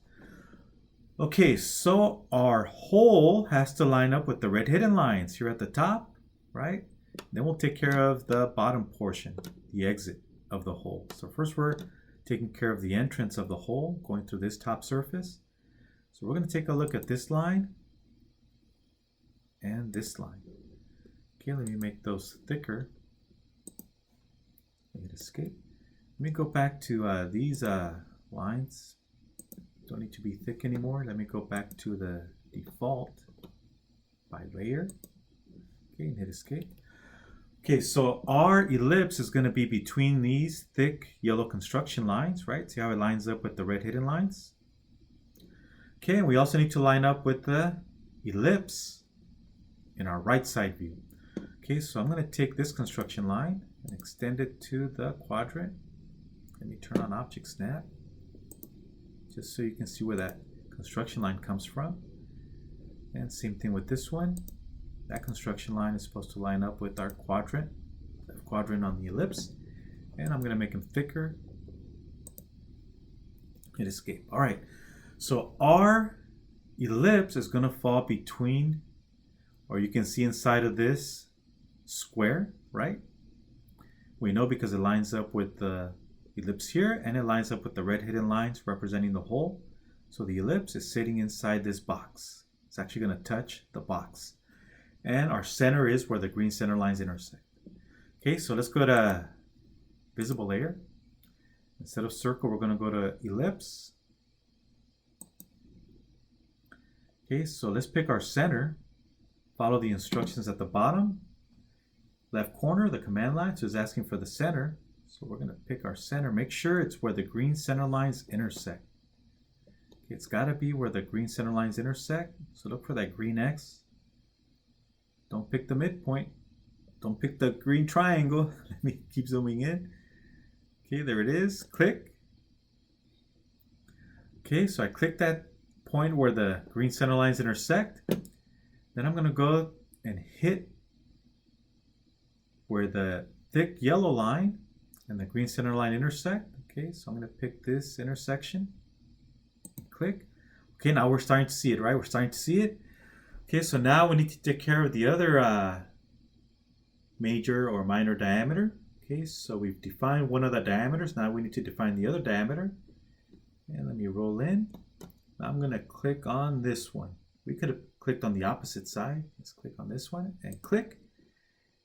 Okay, so our hole has to line up with the red hidden lines here at the top, right? Then we'll take care of the bottom portion, the exit of the hole. So first we're taking care of the entrance of the hole, going through this top surface. So we're going to take a look at this line and this line. Okay, let me make those thicker. Hit escape. Let me go back to these lines. Don't need to be thick anymore. Let me go back to the default by layer. Okay, and hit escape. Okay, so our ellipse is going to be between these thick yellow construction lines, right? See how it lines up with the red hidden lines? Okay, and we also need to line up with the ellipse in our right side view. Okay, so I'm going to take this construction line and extend it to the quadrant. Let me turn on Object Snap, just so you can see where that construction line comes from. And same thing with this one. That construction line is supposed to line up with our quadrant on the ellipse. And I'm going to make them thicker. Hit escape. All right, so our ellipse is going to fall between, or you can see inside of this square, right? We know because it lines up with the ellipse here, and it lines up with the red hidden lines representing the hole. So the ellipse is sitting inside this box. It's actually going to touch the box. And our center is where the green center lines intersect. Okay, so let's go to visible layer. Instead of circle, we're going to go to ellipse. Okay, so let's pick our center. Follow the instructions at the bottom. Left corner, the command line, so it's asking for the center. So we're going to pick our center. Make sure it's where the green center lines intersect. Okay, it's got to be where the green center lines intersect. So look for that green X. Don't pick the midpoint. Don't pick the green triangle. Let me keep zooming in. Okay, there it is. Click. Okay, so I click that point where the green center lines intersect. Then I'm going to go and hit where the thick yellow line and the green center line intersect. Okay, so I'm going to pick this intersection. Click. Okay, now we're starting to see it, right? We're starting to see it. Okay, so now we need to take care of the other major or minor diameter. Okay, so we've defined one of the diameters. Now we need to define the other diameter. And let me roll in. Now I'm going to click on this one. We could have clicked on the opposite side. Let's click on this one and click.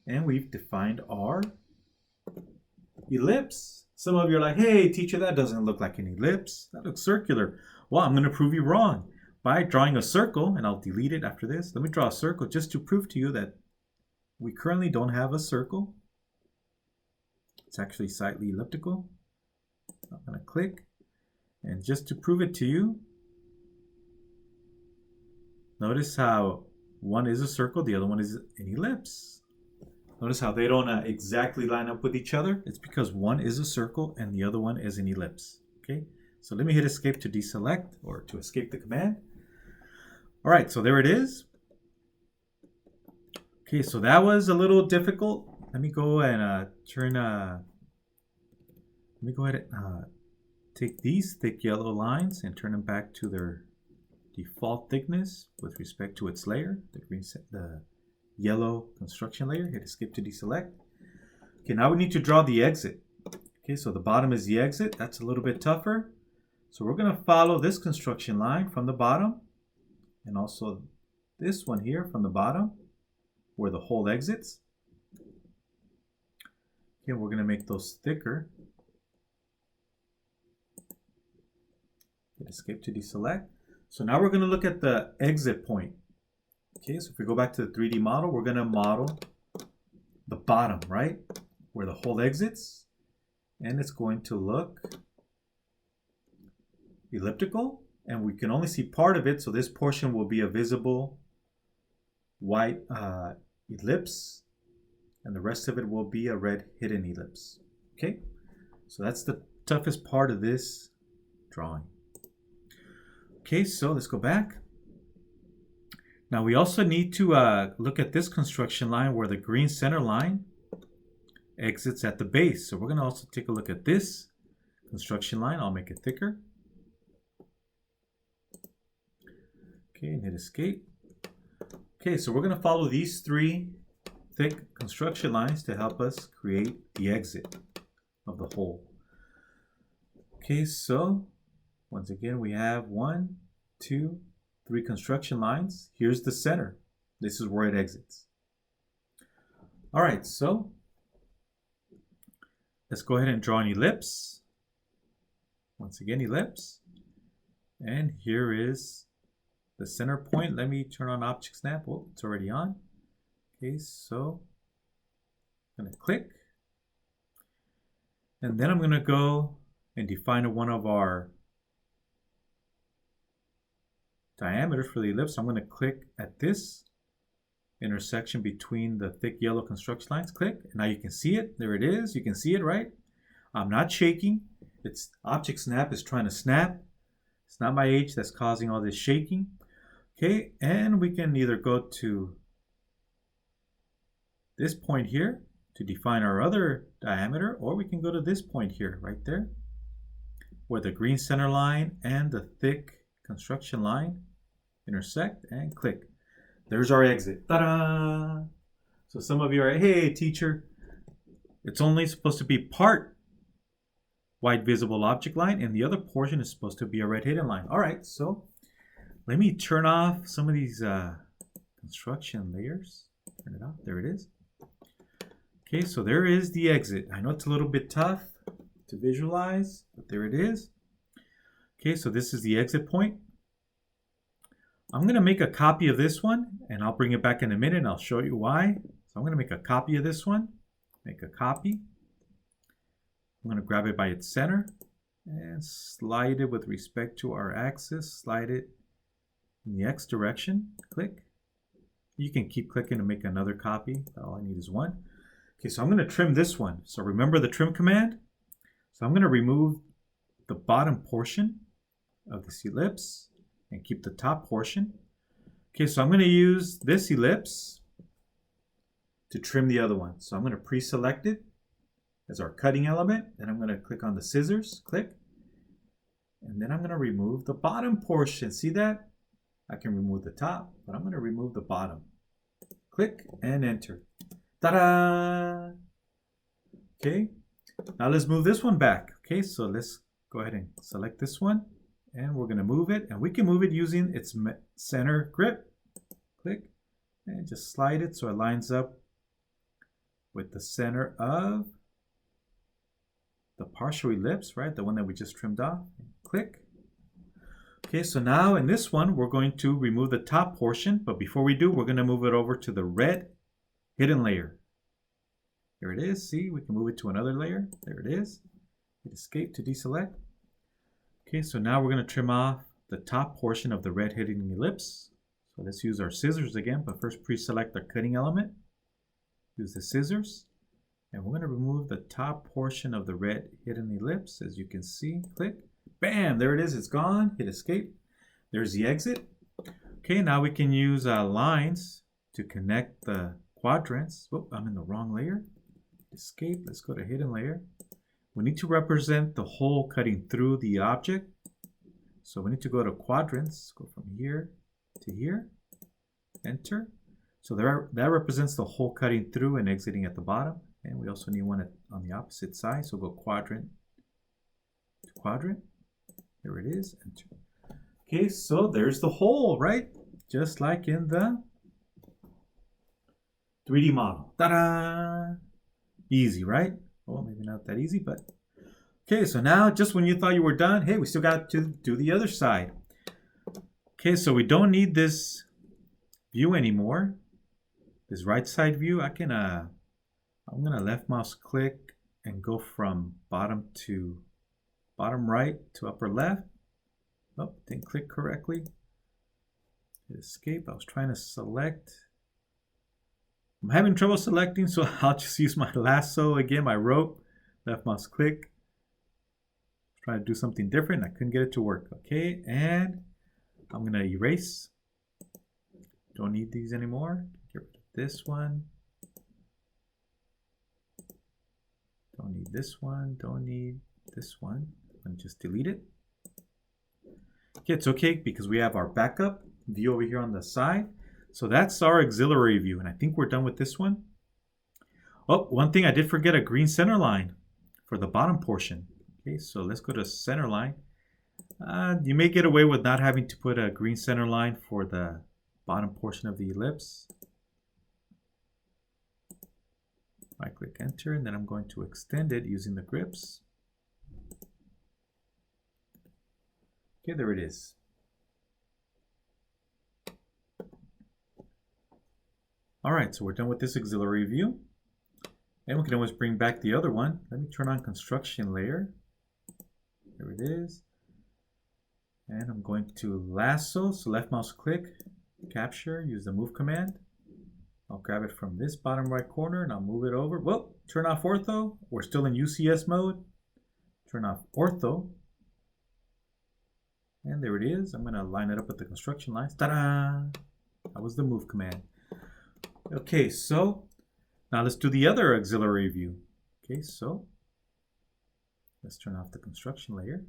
And we've defined our ellipse. Some of you are like, hey, teacher, that doesn't look like an ellipse. That looks circular. Well, I'm going to prove you wrong by drawing a circle, and I'll delete it after this. Let me draw a circle just to prove to you that we currently don't have a circle. It's actually slightly elliptical. I'm going to click, and just to prove it to you, notice how one is a circle, the other one is an ellipse. Notice how they don't exactly line up with each other. It's because one is a circle and the other one is an ellipse. Okay, so let me hit escape to deselect or to escape the command. All right, so there it is. Okay, so that was a little difficult. Let me go and let me go ahead and take these thick yellow lines and turn them back to their default thickness with respect to its layer, the yellow construction layer. Hit escape to deselect. Okay, now we need to draw the exit. Okay, so the bottom is the exit. That's a little bit tougher. So we're going to follow this construction line from the bottom, and also this one here from the bottom where the hole exits. Okay, we're going to make those thicker. Hit escape to deselect. So now we're going to look at the exit point. Okay, so if we go back to the 3D model, we're going to model the bottom, right? Where the hole exits. And it's going to look elliptical. And we can only see part of it, so this portion will be a visible white ellipse. And the rest of it will be a red hidden ellipse. Okay, so that's the toughest part of this drawing. Okay, so let's go back. Now we also need to look at this construction line where the green center line exits at the base. So we're going to also take a look at this construction line. I'll make it thicker. Okay, and hit escape. Okay, so we're going to follow these three thick construction lines to help us create the exit of the hole. Okay, so once again, we have 1, 2, 3 construction lines. Here's the center. This is where it exits. All right, so let's go ahead and draw an ellipse. Once again, ellipse. And here is the center point. Let me turn on Object Snap. Oh, it's already on. Okay, so I'm going to click. And then I'm going to go and define one of our diameters for the ellipse. I'm going to click at this intersection between the thick yellow construction lines. Click. And now you can see it. There it is. You can see it, right? I'm not shaking. It's Object Snap is trying to snap. It's not my H that's causing all this shaking. Okay, and we can either go to this point here to define our other diameter, or we can go to this point here, right there, where the green center line and the thick construction line intersect, and click. There's our exit. Ta-da! So some of you are, hey, teacher, it's only supposed to be part white visible object line, and the other portion is supposed to be a red hidden line. All right, so let me turn off some of these construction layers. Turn it off. There it is. Okay, so there is the exit. I know it's a little bit tough to visualize, but there it is. Okay, so this is the exit point. I'm going to make a copy of this one, and I'll bring it back in a minute, and I'll show you why. So I'm going to make a copy of this one. Make a copy. I'm going to grab it by its center and slide it with respect to our axis. Slide it in the X direction. Click. You can keep clicking to make another copy. All I need is one. Okay, so I'm going to trim this one. So remember the trim command? So I'm going to remove the bottom portion of this ellipse and keep the top portion. Okay, so I'm going to use this ellipse to trim the other one. So I'm going to pre-select it as our cutting element. Then I'm going to click on the scissors, click. And then I'm going to remove the bottom portion. See that? I can remove the top, but I'm going to remove the bottom. Click and enter. Ta-da! Okay, now let's move this one back. Okay, so let's go ahead and select this one, and we're going to move it, and we can move it using its center grip. Click and just slide it so it lines up with the center of the partial ellipse, right? The one that we just trimmed off. Click. Okay, so now in this one, we're going to remove the top portion, but before we do, we're going to move it over to the red hidden layer. There it is. See, we can move it to another layer. There it is. Hit escape to deselect. Okay, so now we're going to trim off the top portion of the red hidden ellipse. So let's use our scissors again, but first pre-select our cutting element. Use the scissors. And we're going to remove the top portion of the red hidden ellipse. As you can see, click. Bam! There it is. It's gone. Hit escape. There's the exit. Okay, now we can use lines to connect the quadrants. Oh, I'm in the wrong layer. Escape. Let's go to hidden layer. We need to represent the hole cutting through the object. So we need to go to quadrants. Go from here to here. Enter. So that represents the hole cutting through and exiting at the bottom. And we also need one on the opposite side. So go quadrant to quadrant. There it is. Enter. Okay, so there's the hole, right? Just like in the 3D model. Ta-da! Easy, right? Well, maybe not that easy, but... Okay, so now just when you thought you were done, hey, we still got to do the other side. Okay, so we don't need this view anymore. This right side view, I'm gonna left mouse click and go from bottom right to upper left. Oh, didn't click correctly. Hit escape. I was trying to select. I'm having trouble selecting, so I'll just use my lasso again, my rope. Left mouse click. Try to do something different. I couldn't get it to work. Okay, and I'm gonna erase. Don't need these anymore. Get rid of this one. Don't need this one. Don't need this one. I'm gonna just delete it. Okay, it's okay because we have our backup view over here on the side. So that's our auxiliary view, and I think we're done with this one. Oh, one thing I did forget, a green center line for the bottom portion. Okay, so let's go to center line. You may get away with not having to put a green center line for the bottom portion of the ellipse. Right click enter, and then I'm going to extend it using the grips. Okay, there it is. All right, so we're done with this auxiliary view. And we can always bring back the other one. Let me turn on construction layer. There it is. And I'm going to lasso, so left mouse click, capture, use the move command. I'll grab it from this bottom right corner and I'll move it over. Whoa, turn off ortho. We're still in UCS mode. Turn off ortho. And there it is. I'm gonna line it up with the construction lines. Ta-da! That was the move command. Okay, so now let's do the other auxiliary view. Okay, so let's turn off the construction layer.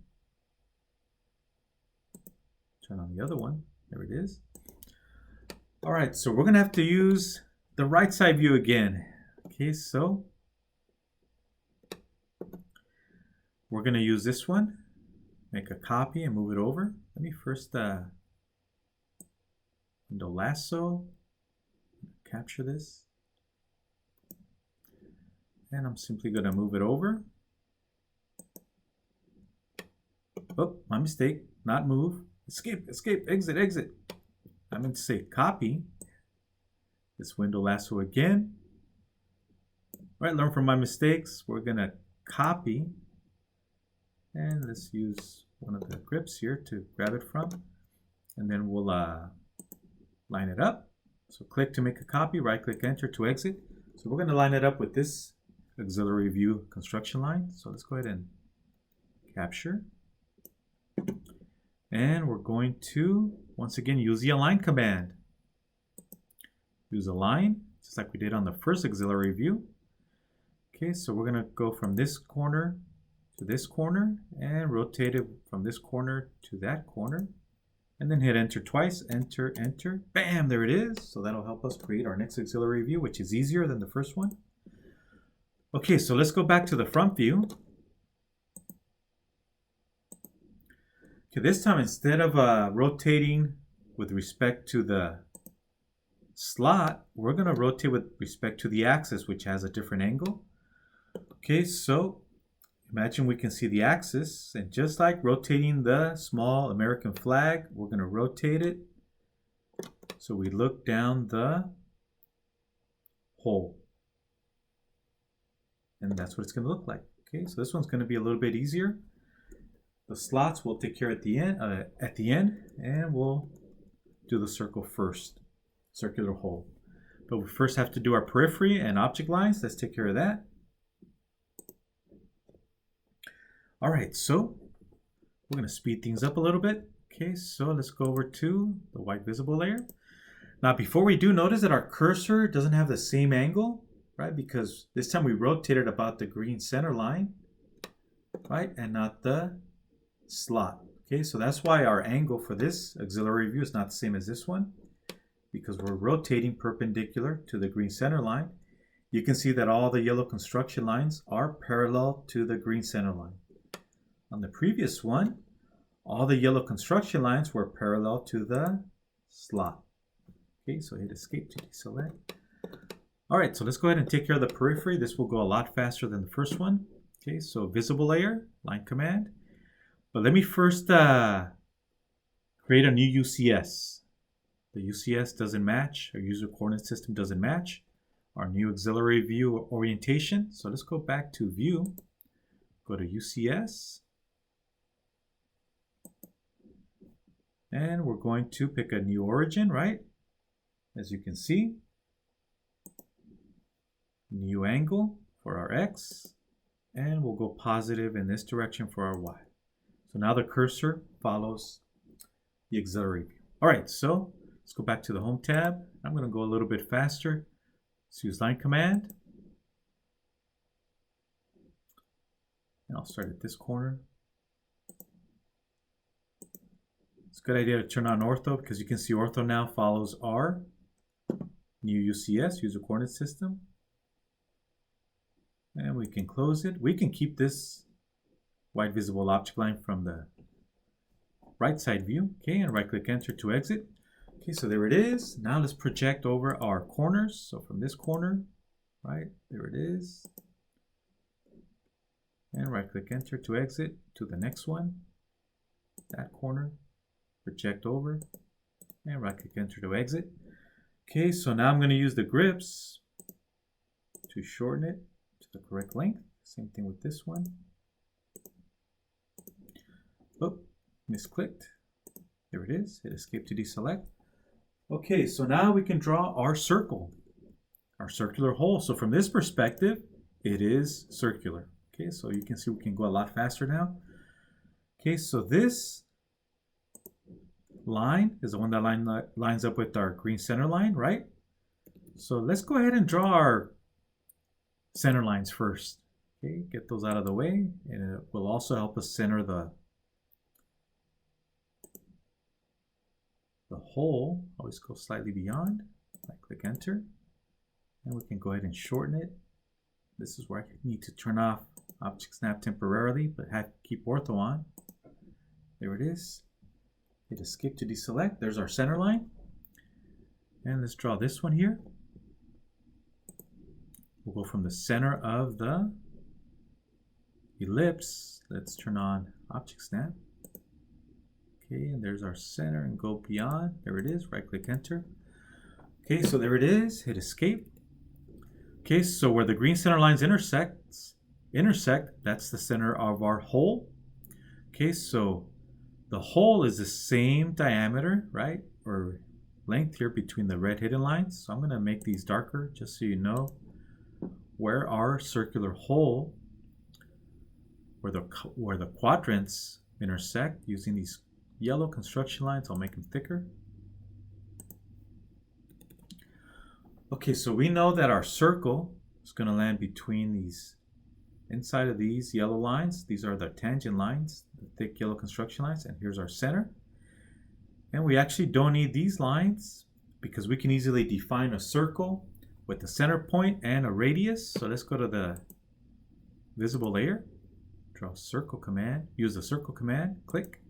Turn on the other one. There it is. All right, so we're gonna have to use the right side view again. Okay, so we're gonna use this one. Make a copy and move it over. Let me first window lasso, capture this. And I'm simply gonna move it over. Oh, my mistake, not move. Escape, escape, exit, exit. I meant to say copy. This window lasso again. All right, learn from my mistakes. We're gonna copy. And let's use one of the grips here to grab it from. And then we'll line it up. So click to make a copy, right click enter to exit. So we're gonna line it up with this auxiliary view construction line. So let's go ahead and capture. And we're going to, once again, use the align command. Use align, just like we did on the first auxiliary view. Okay, so we're gonna go from this corner to this corner and rotate it from this corner to that corner. And then hit enter twice, enter, enter, bam, there it is. So that'll help us create our next auxiliary view, which is easier than the first one. Okay, so let's go back to the front view. Okay, this time instead of rotating with respect to the slot, we're gonna rotate with respect to the axis, which has a different angle. Okay, so imagine we can see the axis, and just like rotating the small American flag, we're gonna rotate it so we look down the hole. And that's what it's gonna look like. Okay, so this one's gonna be a little bit easier. The slots we'll take care at the end, and we'll do the circle first, circular hole. But we first have to do our periphery and object lines. Let's take care of that. All right, so we're gonna speed things up a little bit. Okay, so let's go over to the white visible layer. Now, before we do, notice that our cursor doesn't have the same angle, right? Because this time we rotated about the green center line, right? And not the slot. Okay, so that's why our angle for this auxiliary view is not the same as this one, because we're rotating perpendicular to the green center line. You can see that all the yellow construction lines are parallel to the green center line. On the previous one, all the yellow construction lines were parallel to the slot. Okay, so hit escape to deselect. All right, so let's go ahead and take care of the periphery. This will go a lot faster than the first one. Okay, so visible layer, line command. But let me first create a new UCS. The UCS doesn't match, our user coordinate system doesn't match our new auxiliary view orientation. So let's go back to view, go to UCS, and we're going to pick a new origin, right? As you can see, new angle for our X, and we'll go positive in this direction for our Y. So now the cursor follows the auxiliary view. All right, so let's go back to the home tab. I'm gonna go a little bit faster. Let's use line command. And I'll start at this corner. It's a good idea to turn on ortho because you can see ortho now follows our new UCS, user coordinate system. And we can close it. We can keep this white visible object line from the right side view. Okay, and right click enter to exit. Okay, so there it is. Now let's project over our corners. So from this corner right? There it is. And right click enter to exit to the next one. That corner, project over, and right click enter to exit. Okay, so now I'm going to use the grips to shorten it to the correct length. Same thing with this one. Oh, misclicked. There it is. Hit escape to deselect. Okay, so now we can draw our circle, our circular hole. So from this perspective, it is circular. Okay, so you can see we can go a lot faster now. Okay, so this line is the one that lines up with our green center line, right? So let's go ahead and draw our center lines first. Okay, get those out of the way, and it will also help us center the hole. Always go slightly beyond. Right click enter, and we can go ahead and shorten it. This is where I need to turn off Object Snap temporarily, but have to keep ortho on. There it is. Hit escape to deselect. There's our center line. And let's draw this one here. We'll go from the center of the ellipse. Let's turn on Object Snap. Okay, and there's our center, and go beyond. There it is. Right click enter. Okay, so there it is. Hit escape. Okay, so where the green center lines intersect, that's the center of our hole. Okay, so the hole is the same diameter, right, or length here between the red hidden lines. So I'm going to make these darker just so you know where our circular hole, where the quadrants intersect using these yellow construction lines. I'll make them thicker. Okay, so we know that our circle is going to land between these, inside of these yellow lines. These are the tangent lines, the thick yellow construction lines, and here's our center. And we actually don't need these lines because we can easily define a circle with a center point and a radius. So let's go to the visible layer, draw circle command, use the circle command, click.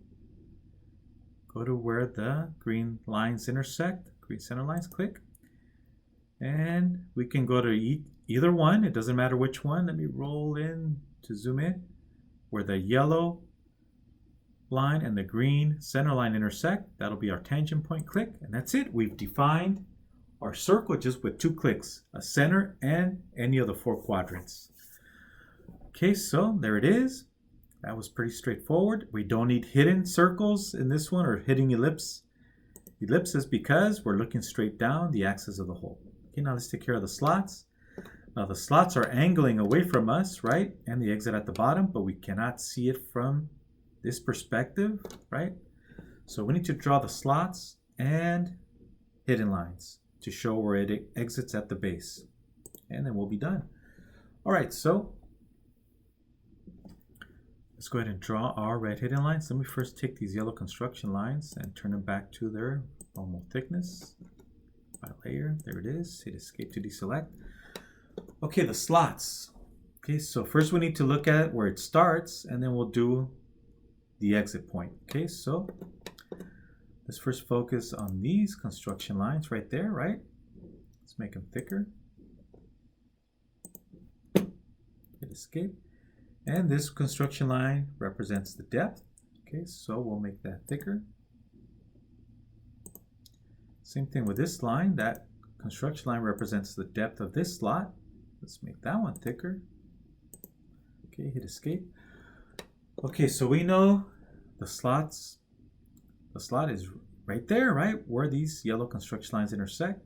Go to where the green lines intersect, green center lines, click. And we can go to either one. It doesn't matter which one. Let me roll in to zoom in. Where the yellow line and the green center line intersect, that'll be our tangent point. Click, and that's it. We've defined our circle just with 2 clicks, a center and any of the 4 quadrants. Okay, so there it is. That was pretty straightforward. We don't need hidden circles in this one or hidden ellipses because we're looking straight down the axis of the hole. Okay, now let's take care of the slots. Now the slots are angling away from us, right? And the exit at the bottom, but we cannot see it from this perspective, right? So we need to draw the slots and hidden lines to show where it exits at the base. And then we'll be done. All right, so let's go ahead and draw our red hidden lines. Let me first take these yellow construction lines and turn them back to their normal thickness. By layer, there it is. Hit escape to deselect. Okay, the slots. Okay, so first we need to look at where it starts, and then we'll do the exit point. Okay, so let's first focus on these construction lines right there, right? Let's make them thicker. Hit escape. And this construction line represents the depth. Okay, so we'll make that thicker. Same thing with this line. That construction line represents the depth of this slot. Let's make that one thicker. Okay, hit escape. Okay, so we know the slot is right there, right? Where these yellow construction lines intersect.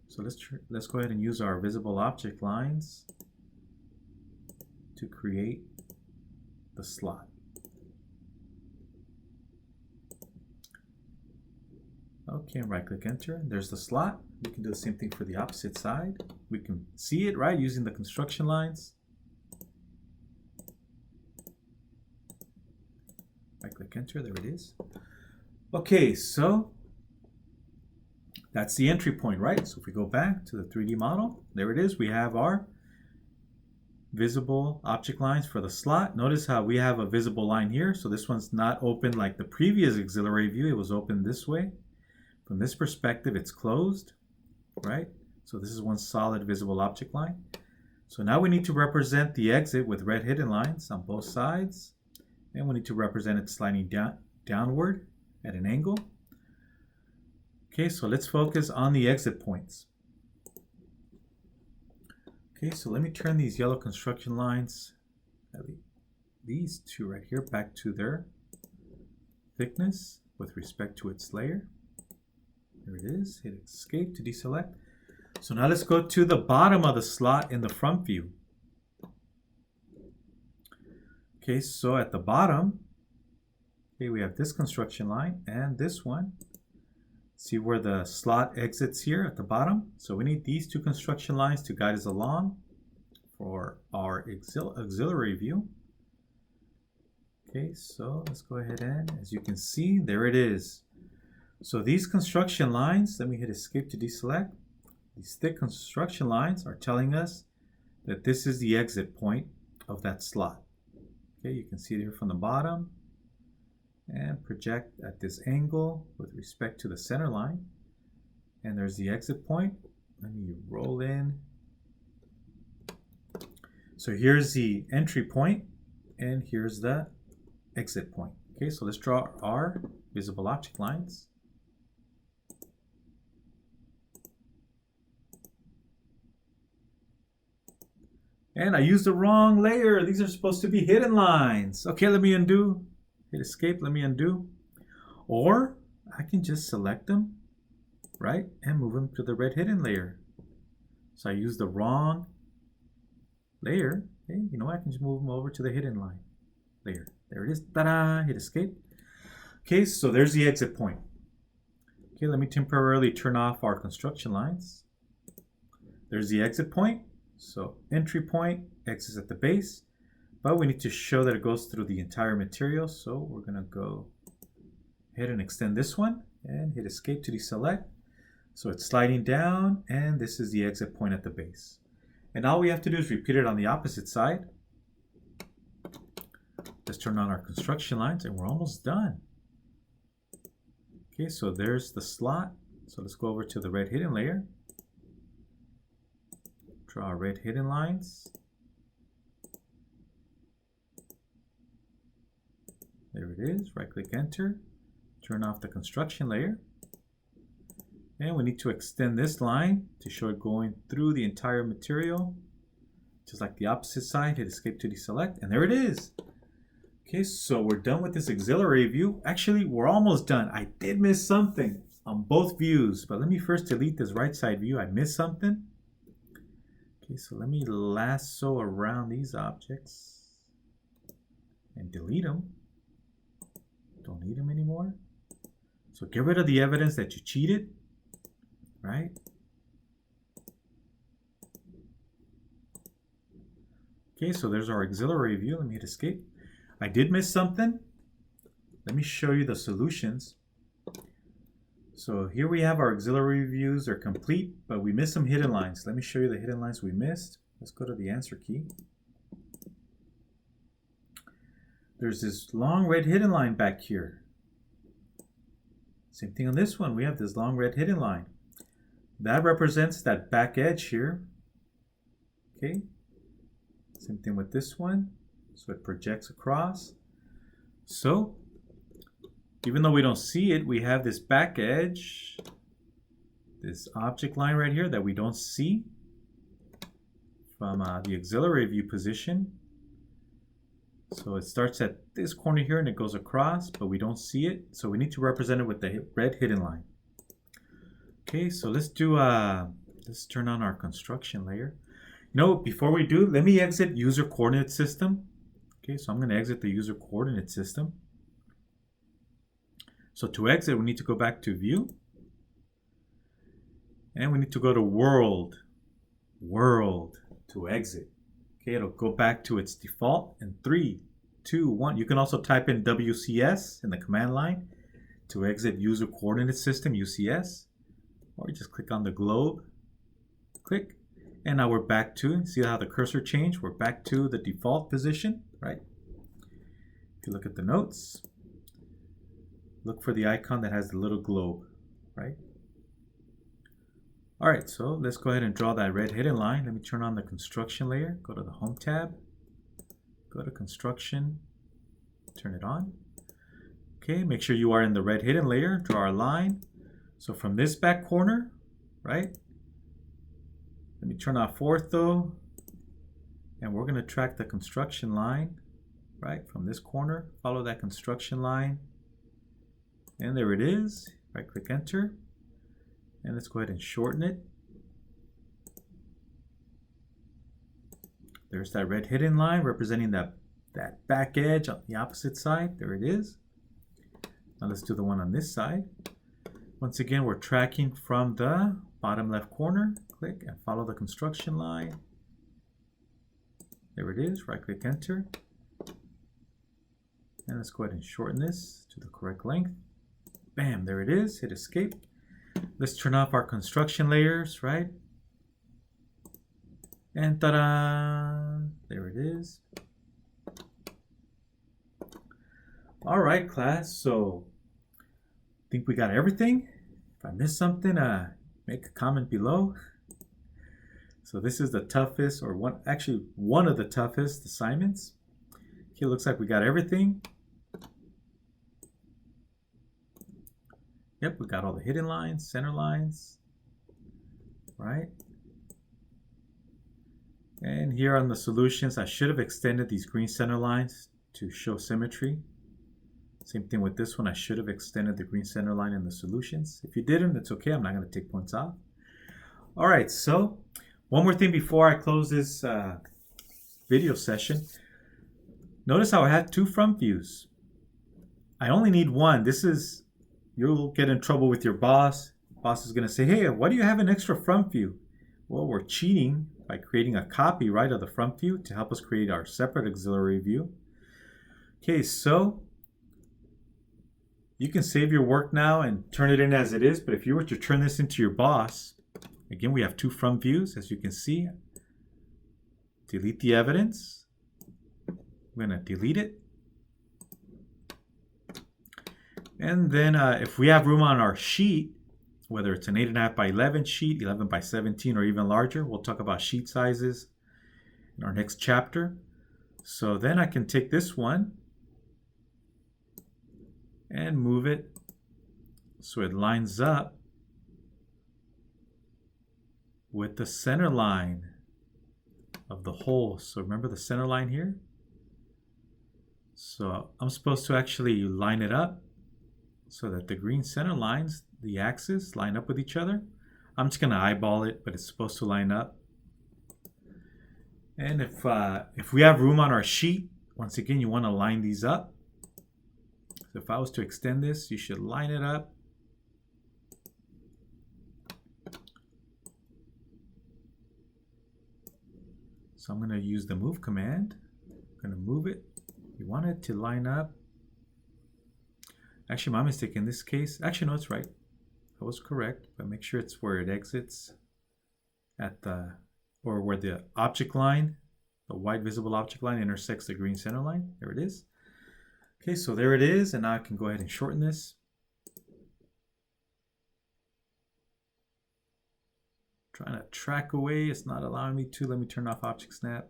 So let's go ahead and use our visible object lines to create the slot. Okay, and right click enter. There's the slot. We can do the same thing for the opposite side. We can see it, right, using the construction lines. Right click enter. There it is. Okay, so that's the entry point, right? So if we go back to the 3D model, there it is. We have our visible object lines for the slot. Notice how we have a visible line here. So this one's not open like the previous auxiliary view. It was open this way. From this perspective, it's closed, right? So this is one solid visible object line. So now we need to represent the exit with red hidden lines on both sides. And we need to represent it sliding downward at an angle. Okay, so let's focus on the exit points. Okay, so let me turn these yellow construction lines, these two right here, back to their thickness with respect to its layer. There it is. Hit escape to deselect. So now let's go to the bottom of the slot in the front view. Okay, so at the bottom, okay, we have this construction line and this one. See where the slot exits here at the bottom? So we need these two construction lines to guide us along for our auxiliary view. Okay, so let's go ahead and, as you can see, there it is. So these construction lines, let me hit escape to deselect. These thick construction lines are telling us that this is the exit point of that slot. Okay, you can see it here from the bottom and project at this angle with respect to the center line. And there's the exit point. Let me roll in. So here's the entry point and here's the exit point. Okay, so let's draw our visible object lines. And I used the wrong layer. These are supposed to be hidden lines. Okay, let me undo. Hit escape, let me undo. Or I can just select them, right? And move them to the red hidden layer. So I used the wrong layer. Okay, you know, I can just move them over to the hidden line layer. There it is. Ta-da! Hit escape. Okay, so there's the exit point. Okay, let me temporarily turn off our construction lines. There's the exit point. So entry point, exits at the base, but we need to show that it goes through the entire material. So we're gonna go ahead and extend this one and hit escape to deselect. So it's sliding down and this is the exit point at the base. And all we have to do is repeat it on the opposite side. Let's turn on our construction lines and we're almost done. Okay, so there's the slot. So let's go over to the red hidden layer. Draw red hidden lines. There it is. Right click enter. Turn off the construction layer. And we need to extend this line to show it going through the entire material. Just like the opposite side, hit escape to deselect. And there it is. Okay, so we're done with this auxiliary view. Actually, we're almost done. I did miss something on both views, but let me first delete this right side view. I missed something. Okay, so let me lasso around these objects and delete them. Don't need them anymore. So get rid of the evidence that you cheated, right? Okay, so there's our auxiliary view. Let me hit escape. I did miss something. Let me show you the solutions. So here we have our auxiliary views are complete, but we missed some hidden lines. Let me show you the hidden lines we missed. Let's go to the answer key. There's this long red hidden line back here. Same thing on this one. We have this long red hidden line. That represents that back edge here. Okay. Same thing with this one. So it projects across. So even though we don't see it, we have this back edge, this object line right here that we don't see from the auxiliary view position. So it starts at this corner here and it goes across, but we don't see it. So we need to represent it with the red hidden line. Okay, so let's turn on our construction layer. You know, before we do, let me exit user coordinate system. Okay, so I'm going to exit the user coordinate system. So to exit, we need to go back to view. And we need to go to world to exit. Okay, it'll go back to its default in 3, 2, 1. You can also type in WCS in the command line to exit user coordinate system, UCS. Or you just click on the globe, click, and now we're back to, see how the cursor changed? We're back to the default position, right? If you look at the notes, look for the icon that has the little globe, right? All right, so let's go ahead and draw that red hidden line. Let me turn on the construction layer. Go to the Home tab. Go to Construction. Turn it on. Okay, make sure you are in the red hidden layer. Draw our line. So from this back corner, right? Let me turn off ortho. And we're going to track the construction line, right? From this corner, follow that construction line. And there it is. Right click enter. And let's go ahead and shorten it. There's that red hidden line representing that back edge on the opposite side. There it is. Now let's do the one on this side. Once again, we're tracking from the bottom left corner. Click and follow the construction line. There it is. Right click enter. And let's go ahead and shorten this to the correct length. Bam, there it is. Hit escape. Let's turn off our construction layers, right? And ta-da! There it is. All right, class. So I think we got everything. If I missed something, make a comment below. So this is the toughest, or one of the toughest assignments. Okay, looks like we got everything. Yep, we got all the hidden lines, center lines, right? And here on the solutions, I should have extended these green center lines to show symmetry. Same thing with this one. I should have extended the green center line in the solutions. If you didn't, it's okay. I'm not going to take points off. All right, so one more thing before I close this video session. Notice how I had two front views. I only need one. You'll get in trouble with your boss. Boss is going to say, hey, why do you have an extra front view? Well, we're cheating by creating a copy, right, of the front view to help us create our separate auxiliary view. Okay, so you can save your work now and turn it in as it is, but if you were to turn this into your boss, again, we have two front views, as you can see. Delete the evidence. I'm going to delete it. And then if we have room on our sheet, whether it's an 8.5 by 11 sheet, 11 by 17, or even larger, we'll talk about sheet sizes in our next chapter. So then I can take this one and move it so it lines up with the center line of the hole. So remember the center line here? So I'm supposed to actually line it up so that the green center lines, the axes, line up with each other. I'm just going to eyeball it, but it's supposed to line up. And if we have room on our sheet, once again, you want to line these up. So if I was to extend this, you should line it up. So I'm going to use the move command. I'm going to move it. You want it to line up. Actually, my mistake in this case. Actually, no, it's right. I was correct, but make sure it's where it exits or where the object line, the white visible object line, intersects the green center line. There it is. Okay, so there it is, and now I can go ahead and shorten this. Trying to track away, it's not allowing me to. Let me turn off Object Snap.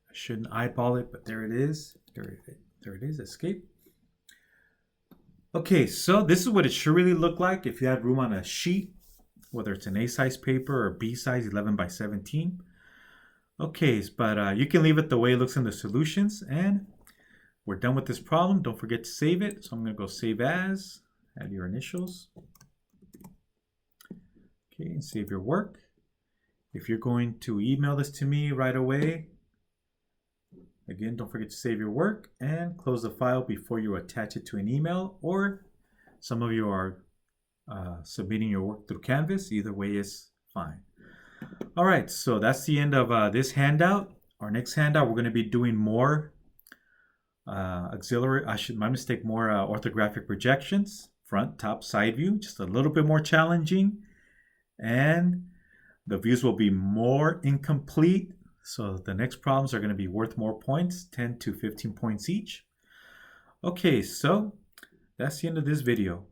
I shouldn't eyeball it, but there it is. There it is, escape. Okay, so this is what it should really look like if you had room on a sheet, whether it's an A size paper or B size 11 by 17. Okay, but you can leave it the way it looks in the solutions, and we're done with this problem. Don't forget to save it. So I'm going to go save as, add your initials. Okay, and save your work. If you're going to email this to me right away, again, don't forget to save your work and close the file before you attach it to an email, or some of you are submitting your work through Canvas. Either way is fine. All right, so that's the end of this handout. Our next handout, we're going to be doing more auxiliary, my mistake, more orthographic projections, front, top, side view, just a little bit more challenging. And the views will be more incomplete, So the next problems are going to be worth more points, 10 to 15 points each. Okay, so that's the end of this video.